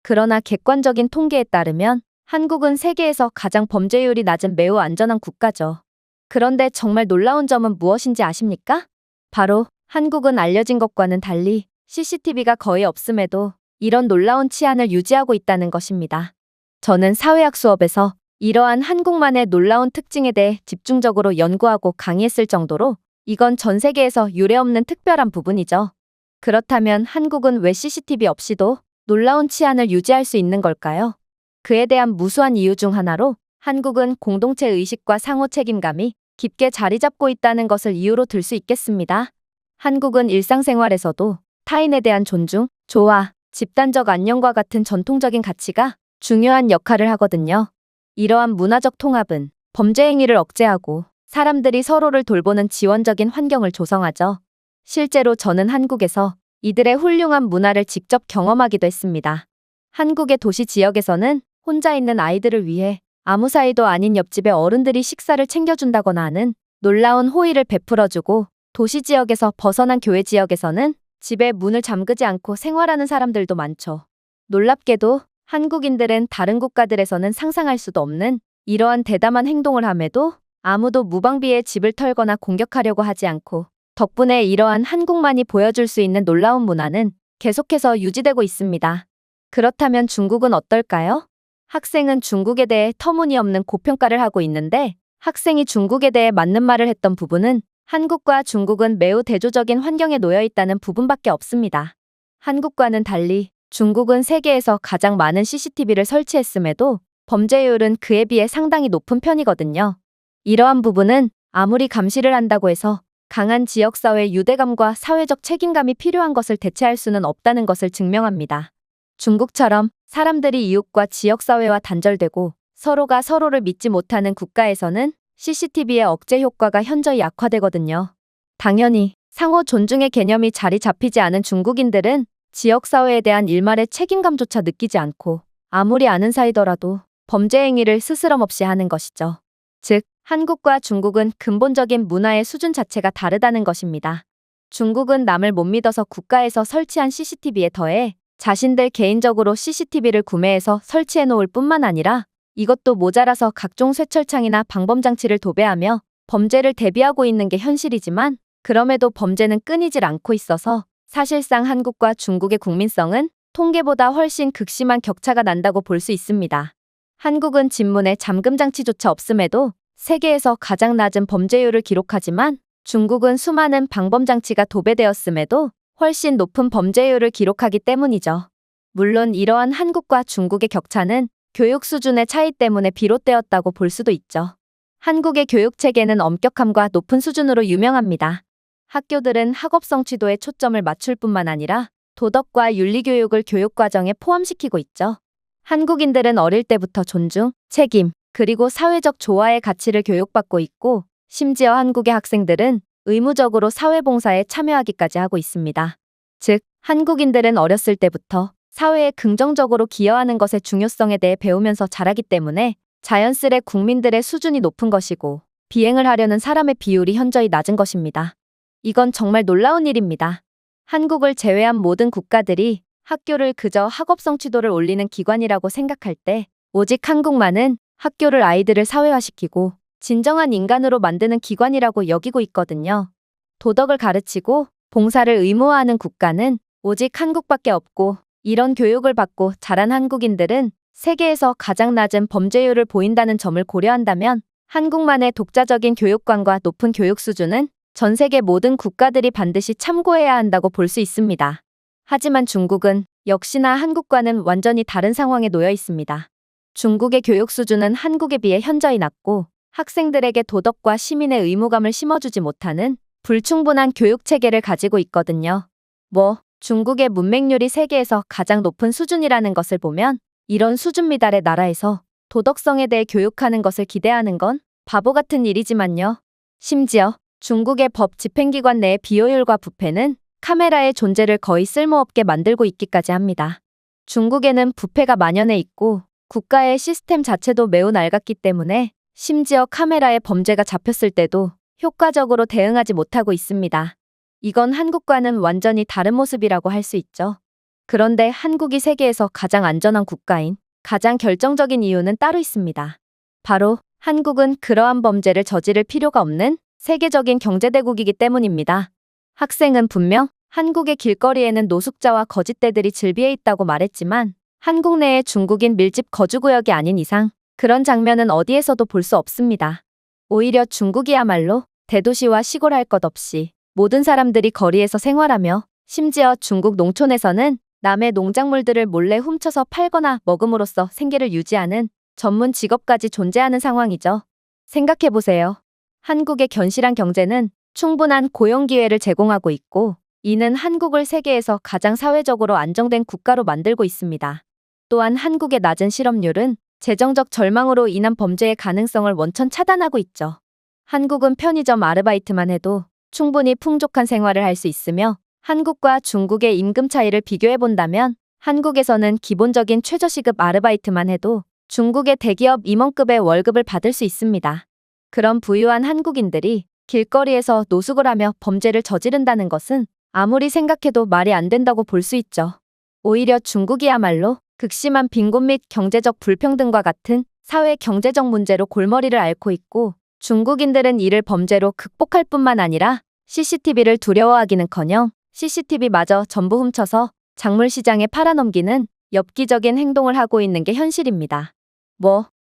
S1: 그러나 객관적인 통계에 따르면 한국은 세계에서 가장 범죄율이 낮은 매우 안전한 국가죠. 그런데 정말 놀라운 점은 무엇인지 아십니까? 바로 한국은 알려진 것과는 달리 CCTV가 거의 없음에도 이런 놀라운 치안을 유지하고 있다는 것입니다. 저는 사회학 수업에서 이러한 한국만의 놀라운 특징에 대해 집중적으로 연구하고 강의했을 정도로 이건 전 세계에서 유례없는 특별한 부분이죠. 그렇다면 한국은 왜 CCTV 없이도 놀라운 치안을 유지할 수 있는 걸까요? 그에 대한 무수한 이유 중 하나로 한국은 공동체 의식과 상호 책임감이 깊게 자리 잡고 있다는 것을 이유로 들 수 있겠습니다. 한국은 일상생활에서도 타인에 대한 존중, 조화, 집단적 안녕과 같은 전통적인 가치가 중요한 역할을 하거든요. 이러한 문화적 통합은 범죄 행위를 억제하고 사람들이 서로를 돌보는 지원적인 환경을 조성하죠. 실제로 저는 한국에서 이들의 훌륭한 문화를 직접 경험하기도 했습니다. 한국의 도시 지역에서는 혼자 있는 아이들을 위해 아무 사이도 아닌 옆집의 어른들이 식사를 챙겨준다거나 하는 놀라운 호의를 베풀어주고 도시 지역에서 벗어난 교외 지역에서는 집에 문을 잠그지 않고 생활하는 사람들도 많죠. 놀랍게도 한국인들은 다른 국가들에서는 상상할 수도 없는 이러한 대담한 행동을 함에도 아무도 무방비에 집을 털거나 공격하려고 하지 않고 덕분에 이러한 한국만이 보여줄 수 있는 놀라운 문화는 계속해서 유지되고 있습니다. 그렇다면 중국은 어떨까요? 학생은 중국에 대해 터무니없는 고평가를 하고 있는데 학생이 중국에 대해 맞는 말을 했던 부분은 한국과 중국은 매우 대조적인 환경에 놓여 있다는 부분밖에 없습니다. 한국과는 달리 중국은 세계에서 가장 많은 CCTV를 설치했음에도 범죄율은 그에 비해 상당히 높은 편이거든요. 이러한 부분은 아무리 감시를 한다고 해서 강한 지역사회 유대감과 사회적 책임감이 필요한 것을 대체할 수는 없다는 것을 증명합니다. 중국처럼 사람들이 이웃과 지역사회와 단절되고 서로가 서로를 믿지 못하는 국가에서는 CCTV의 억제 효과가 현저히 약화되거든요. 당연히 상호 존중의 개념이 자리 잡히지 않은 중국인들은 지역사회에 대한 일말의 책임감조차 느끼지 않고 아무리 아는 사이더라도 범죄 행위를 스스럼없이 하는 것이죠. 즉, 한국과 중국은 근본적인 문화의 수준 자체가 다르다는 것입니다. 중국은 남을 못 믿어서 국가에서 설치한 CCTV에 더해 자신들 개인적으로 CCTV를 구매해서 설치해 놓을 뿐만 아니라 이것도 모자라서 각종 쇠철창이나 방범장치를 도배하며 범죄를 대비하고 있는 게 현실이지만 그럼에도 범죄는 끊이질 않고 있어서 사실상 한국과 중국의 국민성은 통계보다 훨씬 극심한 격차가 난다고 볼 수 있습니다. 한국은 집문에 잠금장치조차 없음에도 세계에서 가장 낮은 범죄율을 기록하지만 중국은 수많은 방범장치가 도배되었음에도 훨씬 높은 범죄율을 기록하기 때문이죠. 물론 이러한 한국과 중국의 격차는 교육 수준의 차이 때문에 비롯되었다고 볼 수도 있죠. 한국의 교육체계는 엄격함과 높은 수준으로 유명합니다. 학교들은 학업 성취도에 초점을 맞출 뿐만 아니라 도덕과 윤리교육을 교육과정에 포함시키고 있죠. 한국인들은 어릴 때부터 존중, 책임, 그리고 사회적 조화의 가치를 교육받고 있고 심지어 한국의 학생들은 의무적으로 사회봉사에 참여하기까지 하고 있습니다. 즉, 한국인들은 어렸을 때부터 사회에 긍정적으로 기여하는 것의 중요성에 대해 배우면서 자라기 때문에 자연스레 국민들의 수준이 높은 것이고 비행을 하려는 사람의 비율이 현저히 낮은 것입니다. 이건 정말 놀라운 일입니다. 한국을 제외한 모든 국가들이 학교를 그저 학업 성취도를 올리는 기관이라고 생각할 때 오직 한국만은 학교를 아이들을 사회화시키고 진정한 인간으로 만드는 기관이라고 여기고 있거든요. 도덕을 가르치고 봉사를 의무화하는 국가는 오직 한국밖에 없고 이런 교육을 받고 자란 한국인들은 세계에서 가장 낮은 범죄율을 보인다는 점을 고려한다면 한국만의 독자적인 교육관과 높은 교육 수준은 전 세계 모든 국가들이 반드시 참고해야 한다고 볼 수 있습니다. 하지만 중국은 역시나 한국과는 완전히 다른 상황에 놓여 있습니다. 중국의 교육 수준은 한국에 비해 현저히 낮고 학생들에게 도덕과 시민의 의무감을 심어주지 못하는 불충분한 교육 체계를 가지고 있거든요. 중국의 문맹률이 세계에서 가장 높은 수준이라는 것을 보면 이런 수준 미달의 나라에서 도덕성에 대해 교육하는 것을 기대하는 건 바보 같은 일이지만요. 심지어 중국의 법 집행기관 내의 비효율과 부패는 카메라의 존재를 거의 쓸모없게 만들고 있기까지 합니다. 중국에는 부패가 만연해 있고 국가의 시스템 자체도 매우 낡았기 때문에 심지어 카메라에 범죄가 잡혔을 때도 효과적으로 대응하지 못하고 있습니다. 이건 한국과는 완전히 다른 모습이라고 할 수 있죠. 그런데 한국이 세계에서 가장 안전한 국가인 가장 결정적인 이유는 따로 있습니다. 바로 한국은 그러한 범죄를 저지를 필요가 없는 세계적인 경제대국이기 때문입니다. 학생은 분명 한국의 길거리에는 노숙자와 거짓대들이 즐비해 있다고 말했지만 한국 내에 중국인 밀집 거주구역이 아닌 이상 그런 장면은 어디에서도 볼 수 없습니다. 오히려 중국이야말로 대도시와 시골 할 것 없이 모든 사람들이 거리에서 생활하며 심지어 중국 농촌에서는 남의 농작물들을 몰래 훔쳐서 팔거나 먹음으로써 생계를 유지하는 전문 직업까지 존재하는 상황이죠. 생각해보세요. 한국의 견실한 경제는 충분한 고용 기회를 제공하고 있고 이는 한국을 세계에서 가장 사회적으로 안정된 국가로 만들고 있습니다. 또한 한국의 낮은 실업률은 재정적 절망으로 인한 범죄의 가능성을 원천 차단하고 있죠. 한국은 편의점 아르바이트만 해도 충분히 풍족한 생활을 할 수 있으며 한국과 중국의 임금 차이를 비교해본다면 한국에서는 기본적인 최저시급 아르바이트만 해도 중국의 대기업 임원급의 월급을 받을 수 있습니다. 그런 부유한 한국인들이 길거리에서 노숙을 하며 범죄를 저지른다는 것은 아무리 생각해도 말이 안 된다고 볼 수 있죠. 오히려 중국이야말로 극심한 빈곤 및 경제적 불평등과 같은 사회 경제적 문제로 골머리를 앓고 있고 중국인들은 이를 범죄로 극복할 뿐만 아니라 CCTV를 두려워하기는커녕 CCTV마저 전부 훔쳐서 작물시장에 팔아넘기는 엽기적인 행동을 하고 있는 게 현실입니다.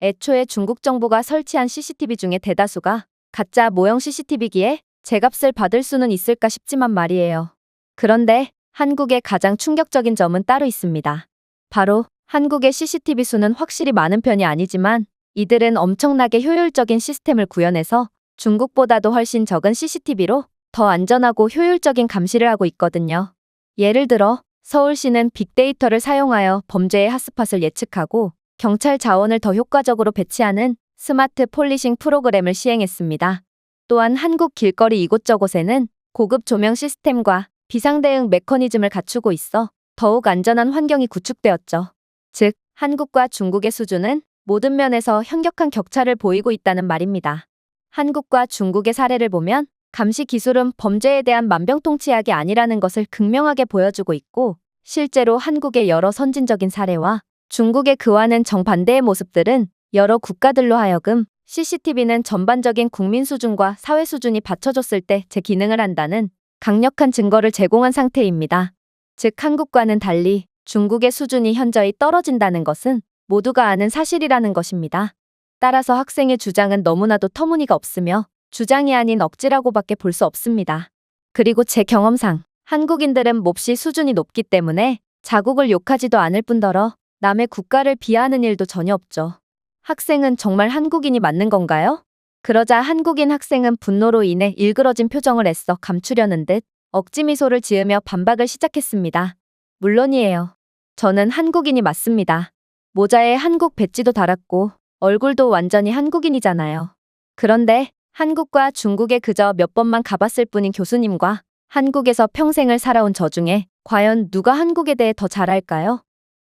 S1: 애초에 중국 정부가 설치한 CCTV 중에 대다수가 가짜 모형 CCTV기에 제값을 받을 수는 있을까 싶지만 말이에요. 그런데 한국의 가장 충격적인 점은 따로 있습니다. 바로 한국의 CCTV 수는 확실히 많은 편이 아니지만 이들은 엄청나게 효율적인 시스템을 구현해서 중국보다도 훨씬 적은 CCTV로 더 안전하고 효율적인 감시를 하고 있거든요. 예를 들어 서울시는 빅데이터를 사용하여 범죄의 핫스팟을 예측하고 경찰 자원을 더 효과적으로 배치하는 스마트 폴리싱 프로그램을 시행했습니다. 또한 한국 길거리 이곳저곳에는 고급 조명 시스템과 비상대응 메커니즘을 갖추고 있어 더욱 안전한 환경이 구축되었죠. 즉, 한국과 중국의 수준은 모든 면에서 현격한 격차를 보이고 있다는 말입니다. 한국과 중국의 사례를 보면 감시 기술은 범죄에 대한 만병통치약이 아니라는 것을 극명하게 보여주고 있고, 실제로 한국의 여러 선진적인 사례와 중국의 그와는 정반대의 모습들은 여러 국가들로 하여금 CCTV는 전반적인 국민 수준과 사회 수준이 받쳐줬을 때 제 기능을 한다는 강력한 증거를 제공한 상태입니다. 즉, 한국과는 달리 중국의 수준이 현저히 떨어진다는 것은 모두가 아는 사실이라는 것입니다. 따라서 학생의 주장은 너무나도 터무니가 없으며 주장이 아닌 억지라고밖에 볼 수 없습니다. 그리고 제 경험상 한국인들은 몹시 수준이 높기 때문에 자국을 욕하지도 않을 뿐더러 남의 국가를 비하하는 일도 전혀 없죠. 학생은 정말 한국인이 맞는 건가요? 그러자 한국인 학생은 분노로 인해 일그러진 표정을 애써 감추려는 듯 억지 미소를 지으며 반박을 시작했습니다. 물론이에요. 저는 한국인이 맞습니다. 모자에 한국 배지도 달았고 얼굴도 완전히 한국인이잖아요. 그런데 한국과 중국에 그저 몇 번만 가봤을 뿐인 교수님과 한국에서 평생을 살아온 저 중에 과연 누가 한국에 대해 더 잘 알까요?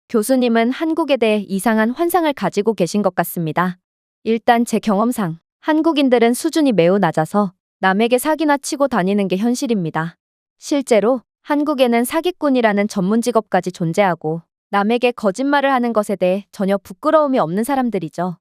S1: 교수님은 한국에 대해 이상한 환상을 가지고 계신 것 같습니다. 일단 제 경험상 한국인들은 수준이 매우 낮아서 남에게 사기나 치고 다니는 게 현실입니다. 실제로 한국에는 사기꾼이라는 전문 직업까지 존재하고 남에게 거짓말을 하는 것에 대해 전혀 부끄러움이 없는 사람들이죠.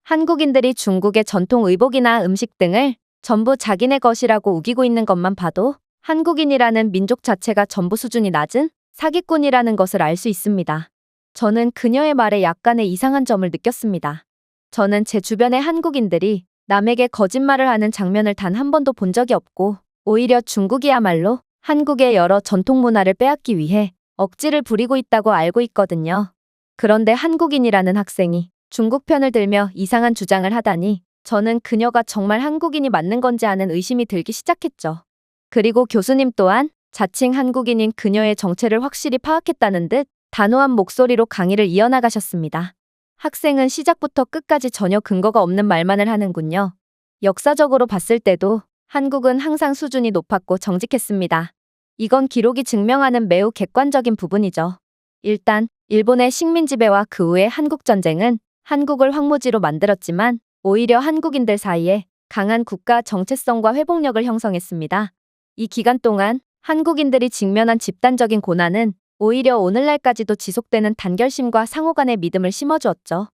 S1: 한국인들이 중국의 전통 의복이나 음식 등을 전부 자기네 것이라고 우기고 있는 것만 봐도 한국인이라는 민족 자체가 전부 수준이 낮은 사기꾼이라는 것을 알 수 있습니다. 저는 그녀의 말에 약간의 이상한 점을 느꼈습니다. 저는 제 주변의 한국인들이 남에게 거짓말을 하는 장면을 단 한 번도 본 적이 없고, 오히려 중국이야말로 한국의 여러 전통 문화를 빼앗기 위해 억지를 부리고 있다고 알고 있거든요. 그런데 한국인이라는 학생이 중국 편을 들며 이상한 주장을 하다니 저는 그녀가 정말 한국인이 맞는 건지 하는 의심이 들기 시작했죠. 그리고 교수님 또한 자칭 한국인인 그녀의 정체를 확실히 파악했다는 듯 단호한 목소리로 강의를 이어나가셨습니다. 학생은 시작부터 끝까지 전혀 근거가 없는 말만을 하는군요. 역사적으로 봤을 때도 한국은 항상 수준이 높았고 정직했습니다. 이건 기록이 증명하는 매우 객관적인 부분이죠. 일단 일본의 식민 지배와 그 후의 한국 전쟁은 한국을 황무지로 만들었지만 오히려 한국인들 사이에 강한 국가 정체성과 회복력을 형성했습니다. 이 기간 동안 한국인들이 직면한 집단적인 고난은 오히려 오늘날까지도 지속되는 단결심과 상호 간의 믿음을 심어주었죠.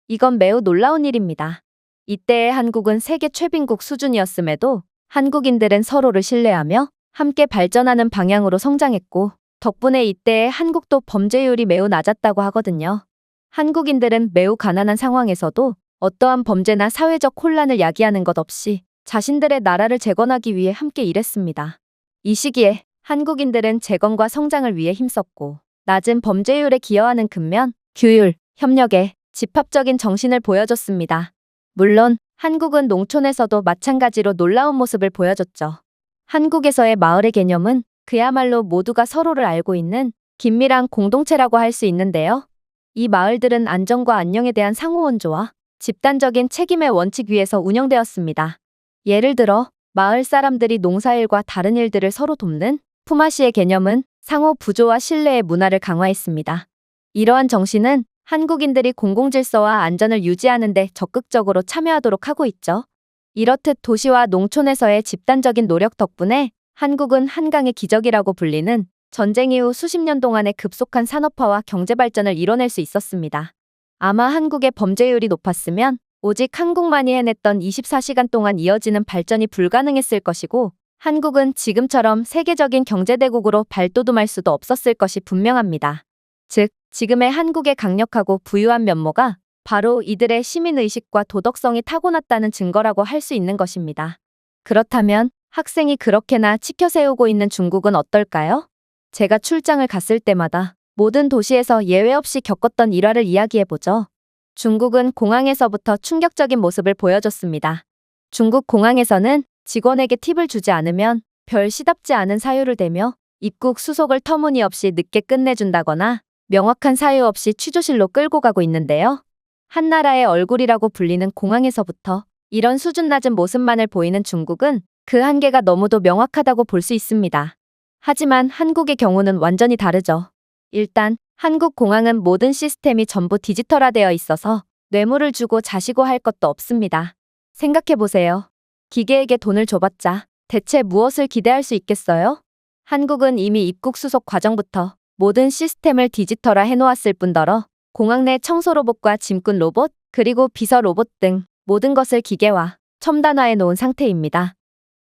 S1: 이건 매우 놀라운 일입니다. 이때의 한국은 세계 최빈국 수준이었음에도 한국인들은 서로를 신뢰하며 함께 발전하는 방향으로 성장했고, 덕분에 이때의 한국도 범죄율이 매우 낮았다고 하거든요. 한국인들은 매우 가난한 상황에서도 어떠한 범죄나 사회적 혼란을 야기하는 것 없이 자신들의 나라를 재건하기 위해 함께 일했습니다. 이 시기에 한국인들은 재건과 성장을 위해 힘썼고, 낮은 범죄율에 기여하는 근면, 규율, 협력에 집합적인 정신을 보여줬습니다. 물론 한국은 농촌에서도 마찬가지로 놀라운 모습을 보여줬죠. 한국에서의 마을의 개념은 그야말로 모두가 서로를 알고 있는 긴밀한 공동체라고 할 수 있는데요. 이 마을들은 안정과 안녕에 대한 상호 원조와 집단적인 책임의 원칙 위에서 운영되었습니다. 예를 들어 마을 사람들이 농사일과 다른 일들을 서로 돕는 품앗이의 개념은 상호 부조와 신뢰의 문화를 강화했습니다. 이러한 정신은 한국인들이 공공질서와 안전을 유지하는 데 적극적으로 참여하도록 하고 있죠. 이렇듯 도시와 농촌에서의 집단적인 노력 덕분에 한국은 한강의 기적이라고 불리는 전쟁 이후 수십 년 동안의 급속한 산업화와 경제 발전을 이뤄낼 수 있었습니다. 아마 한국의 범죄율이 높았으면 오직 한국만이 해냈던 24시간 동안 이어지는 발전이 불가능했을 것이고, 한국은 지금처럼 세계적인 경제대국으로 발돋움할 수도 없었을 것이 분명합니다. 즉, 지금의 한국의 강력하고 부유한 면모가 바로 이들의 시민의식과 도덕성이 타고났다는 증거라고 할 수 있는 것입니다. 그렇다면 학생이 그렇게나 치켜 세우고 있는 중국은 어떨까요? 제가 출장을 갔을 때마다 모든 도시에서 예외 없이 겪었던 일화를 이야기해보죠. 중국은 공항에서부터 충격적인 모습을 보여줬습니다. 중국 공항에서는 직원에게 팁을 주지 않으면 별 시답지 않은 사유를 대며 입국 수속을 터무니없이 늦게 끝내준다거나 명확한 사유 없이 취조실로 끌고 가고 있는데요. 한 나라의 얼굴이라고 불리는 공항에서부터 이런 수준 낮은 모습만을 보이는 중국은 그 한계가 너무도 명확하다고 볼 수 있습니다. 하지만 한국의 경우는 완전히 다르죠. 일단 한국 공항은 모든 시스템이 전부 디지털화되어 있어서 뇌물을 주고 자시고 할 것도 없습니다. 생각해보세요. 기계에게 돈을 줘봤자 대체 무엇을 기대할 수 있겠어요? 한국은 이미 입국 수속 과정부터 모든 시스템을 디지털화 해놓았을 뿐더러 공항 내 청소 로봇과 짐꾼 로봇, 그리고 비서 로봇 등 모든 것을 기계화, 첨단화해 놓은 상태입니다.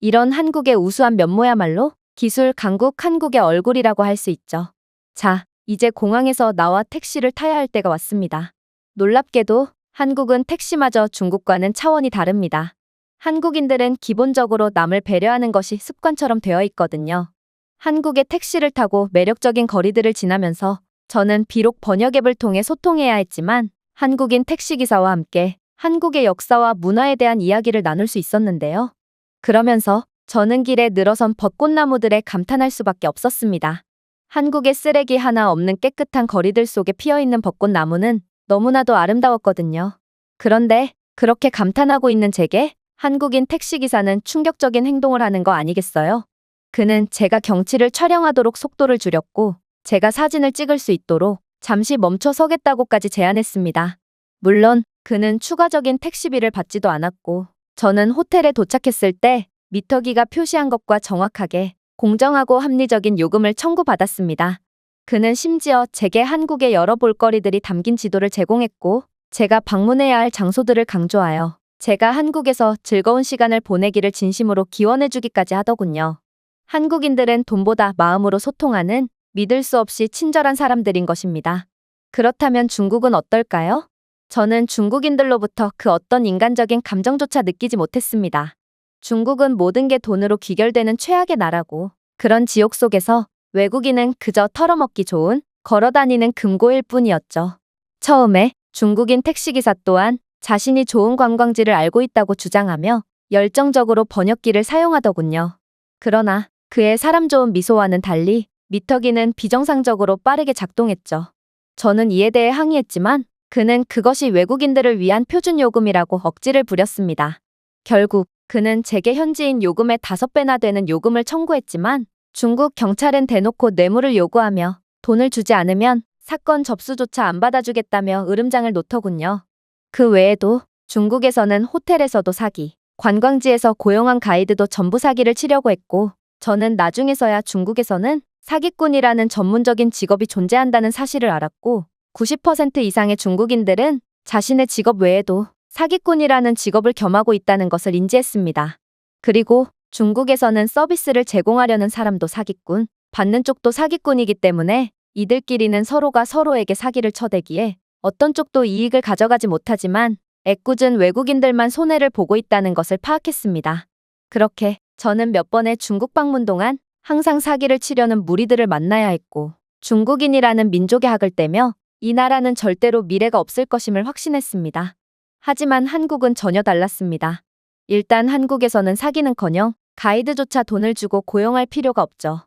S1: 이런 한국의 우수한 면모야말로 기술 강국 한국의 얼굴이라고 할 수 있죠. 자, 이제 공항에서 나와 택시를 타야 할 때가 왔습니다. 놀랍게도 한국은 택시마저 중국과는 차원이 다릅니다. 한국인들은 기본적으로 남을 배려하는 것이 습관처럼 되어 있거든요. 한국의 택시를 타고 매력적인 거리들을 지나면서 저는 비록 번역 앱을 통해 소통해야 했지만 한국인 택시기사와 함께 한국의 역사와 문화에 대한 이야기를 나눌 수 있었는데요. 그러면서 저는 길에 늘어선 벚꽃나무들에 감탄할 수밖에 없었습니다. 한국의 쓰레기 하나 없는 깨끗한 거리들 속에 피어있는 벚꽃나무는 너무나도 아름다웠거든요. 그런데 그렇게 감탄하고 있는 제게 한국인 택시기사는 충격적인 행동을 하는 거 아니겠어요? 그는 제가 경치를 촬영하도록 속도를 줄였고 제가 사진을 찍을 수 있도록 잠시 멈춰 서겠다고까지 제안했습니다. 물론 그는 추가적인 택시비를 받지도 않았고 저는 호텔에 도착했을 때 미터기가 표시한 것과 정확하게 공정하고 합리적인 요금을 청구받았습니다. 그는 심지어 제게 한국의 여러 볼거리들이 담긴 지도를 제공했고 제가 방문해야 할 장소들을 강조하여 제가 한국에서 즐거운 시간을 보내기를 진심으로 기원해주기까지 하더군요. 한국인들은 돈보다 마음으로 소통하는 믿을 수 없이 친절한 사람들인 것입니다. 그렇다면 중국은 어떨까요? 저는 중국인들로부터 그 어떤 인간적인 감정조차 느끼지 못했습니다. 중국은 모든 게 돈으로 귀결되는 최악의 나라고 그런 지옥 속에서 외국인은 그저 털어먹기 좋은 걸어다니는 금고일 뿐이었죠. 처음에 중국인 택시기사 또한 자신이 좋은 관광지를 알고 있다고 주장하며 열정적으로 번역기를 사용하더군요. 그러나 그의 사람 좋은 미소와는 달리 미터기는 비정상적으로 빠르게 작동했죠. 저는 이에 대해 항의했지만 그는 그것이 외국인들을 위한 표준 요금이라고 억지를 부렸습니다. 결국 그는 제게 현지인 요금의 5배나 되는 요금을 청구했지만 중국 경찰은 대놓고 뇌물을 요구하며 돈을 주지 않으면 사건 접수조차 안 받아주겠다며 으름장을 놓더군요. 그 외에도 중국에서는 호텔에서도 사기, 관광지에서 고용한 가이드도 전부 사기를 치려고 했고 저는 나중에서야 중국에서는 사기꾼이라는 전문적인 직업이 존재한다는 사실을 알았고 90% 이상의 중국인들은 자신의 직업 외에도 사기꾼이라는 직업을 겸하고 있다는 것을 인지했습니다. 그리고 중국에서는 서비스를 제공하려는 사람도 사기꾼, 받는 쪽도 사기꾼이기 때문에 이들끼리는 서로가 서로에게 사기를 쳐대기에 어떤 쪽도 이익을 가져가지 못하지만 애꿎은 외국인들만 손해를 보고 있다는 것을 파악했습니다. 그렇게 저는 몇 번의 중국 방문 동안 항상 사기를 치려는 무리들을 만나야 했고 중국인이라는 민족의 학을 떼며 이 나라는 절대로 미래가 없을 것임을 확신했습니다. 하지만 한국은 전혀 달랐습니다. 일단 한국에서는 사기는커녕 가이드조차 돈을 주고 고용할 필요가 없죠.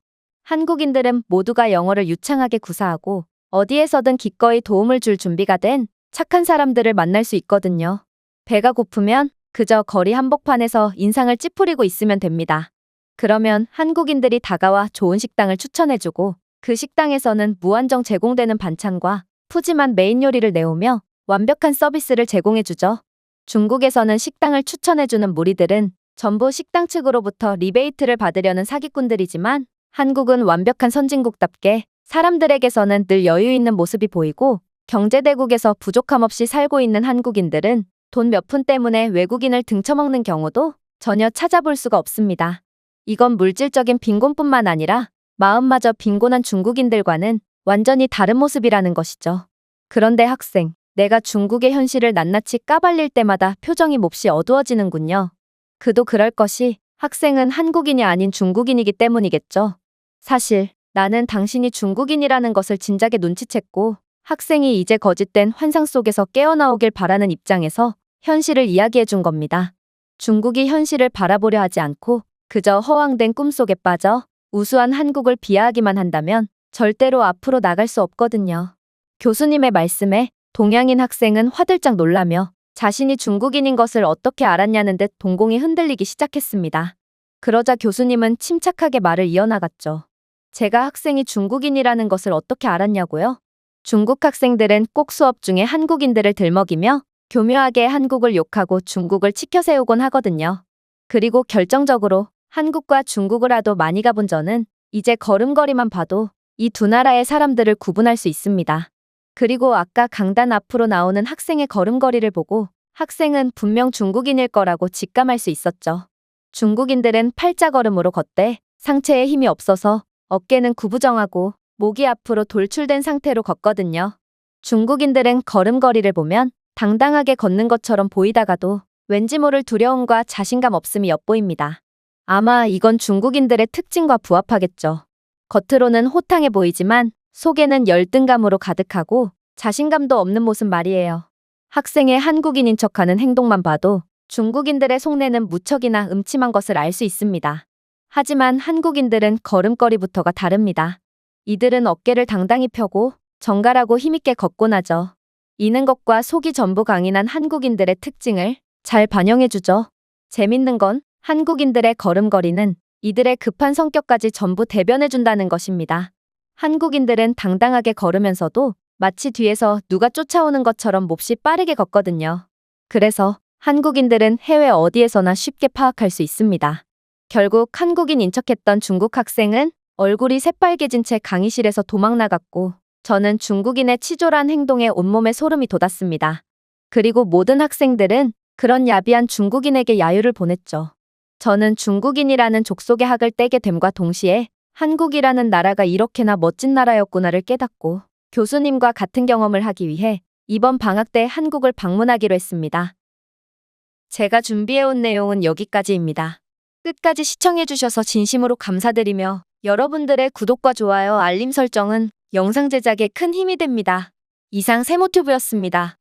S1: 한국인들은 모두가 영어를 유창하게 구사하고 어디에서든 기꺼이 도움을 줄 준비가 된 착한 사람들을 만날 수 있거든요. 배가 고프면 그저 거리 한복판에서 인상을 찌푸리고 있으면 됩니다. 그러면 한국인들이 다가와 좋은 식당을 추천해주고 그 식당에서는 무한정 제공되는 반찬과 푸짐한 메인 요리를 내오며 완벽한 서비스를 제공해주죠. 중국에서는 식당을 추천해주는 무리들은 전부 식당 측으로부터 리베이트를 받으려는 사기꾼들이지만 한국은 완벽한 선진국답게 사람들에게서는 늘 여유 있는 모습이 보이고 경제대국에서 부족함 없이 살고 있는 한국인들은 돈 몇 푼 때문에 외국인을 등쳐먹는 경우도 전혀 찾아볼 수가 없습니다. 이건 물질적인 빈곤뿐만 아니라 마음마저 빈곤한 중국인들과는 완전히 다른 모습이라는 것이죠. 그런데 학생, 내가 중국의 현실을 낱낱이 까발릴 때마다 표정이 몹시 어두워지는군요. 그도 그럴 것이 학생은 한국인이 아닌 중국인이기 때문이겠죠. 사실 나는 당신이 중국인이라는 것을 진작에 눈치챘고 학생이 이제 거짓된 환상 속에서 깨어나오길 바라는 입장에서 현실을 이야기해 준 겁니다. 중국이 현실을 바라보려 하지 않고 그저 허황된 꿈속에 빠져 우수한 한국을 비하하기만 한다면 절대로 앞으로 나갈 수 없거든요. 교수님의 말씀에 동양인 학생은 화들짝 놀라며 자신이 중국인인 것을 어떻게 알았냐는 듯 동공이 흔들리기 시작했습니다. 그러자 교수님은 침착하게 말을 이어나갔죠. 제가 학생이 중국인이라는 것을 어떻게 알았냐고요? 중국 학생들은 꼭 수업 중에 한국인들을 들먹이며 교묘하게 한국을 욕하고 중국을 치켜 세우곤 하거든요. 그리고 결정적으로 한국과 중국을 하도 많이 가본 저는 이제 걸음걸이만 봐도 이 두 나라의 사람들을 구분할 수 있습니다. 그리고 아까 강단 앞으로 나오는 학생의 걸음걸이를 보고 학생은 분명 중국인일 거라고 직감할 수 있었죠. 중국인들은 팔자걸음으로 걷되 상체에 힘이 없어서 어깨는 구부정하고 목이 앞으로 돌출된 상태로 걷거든요. 중국인들은 걸음걸이를 보면 당당하게 걷는 것처럼 보이다가도 왠지 모를 두려움과 자신감 없음이 엿보입니다. 아마 이건 중국인들의 특징과 부합하겠죠. 겉으로는 호탕해 보이지만 속에는 열등감으로 가득하고 자신감도 없는 모습 말이에요. 학생의 한국인인 척하는 행동만 봐도 중국인들의 속내는 무척이나 음침한 것을 알 수 있습니다. 하지만 한국인들은 걸음걸이부터가 다릅니다. 이들은 어깨를 당당히 펴고 정갈하고 힘있게 걷곤 하죠. 이는 것과 속이 전부 강인한 한국인들의 특징을 잘 반영해주죠. 재밌는 건 한국인들의 걸음걸이는 이들의 급한 성격까지 전부 대변해준다는 것입니다. 한국인들은 당당하게 걸으면서도 마치 뒤에서 누가 쫓아오는 것처럼 몹시 빠르게 걷거든요. 그래서 한국인들은 해외 어디에서나 쉽게 파악할 수 있습니다. 결국 한국인인 척했던 중국 학생은 얼굴이 새빨개진 채 강의실에서 도망 나갔고 저는 중국인의 치졸한 행동에 온몸에 소름이 돋았습니다. 그리고 모든 학생들은 그런 야비한 중국인에게 야유를 보냈죠. 저는 중국인이라는 족속의 학을 떼게 됨과 동시에 한국이라는 나라가 이렇게나 멋진 나라였구나를 깨닫고 교수님과 같은 경험을 하기 위해 이번 방학 때 한국을 방문하기로 했습니다. 제가 준비해온 내용은 여기까지입니다. 끝까지 시청해주셔서 진심으로 감사드리며 여러분들의 구독과 좋아요, 알림 설정은 영상 제작에 큰 힘이 됩니다. 이상 세모튜브였습니다.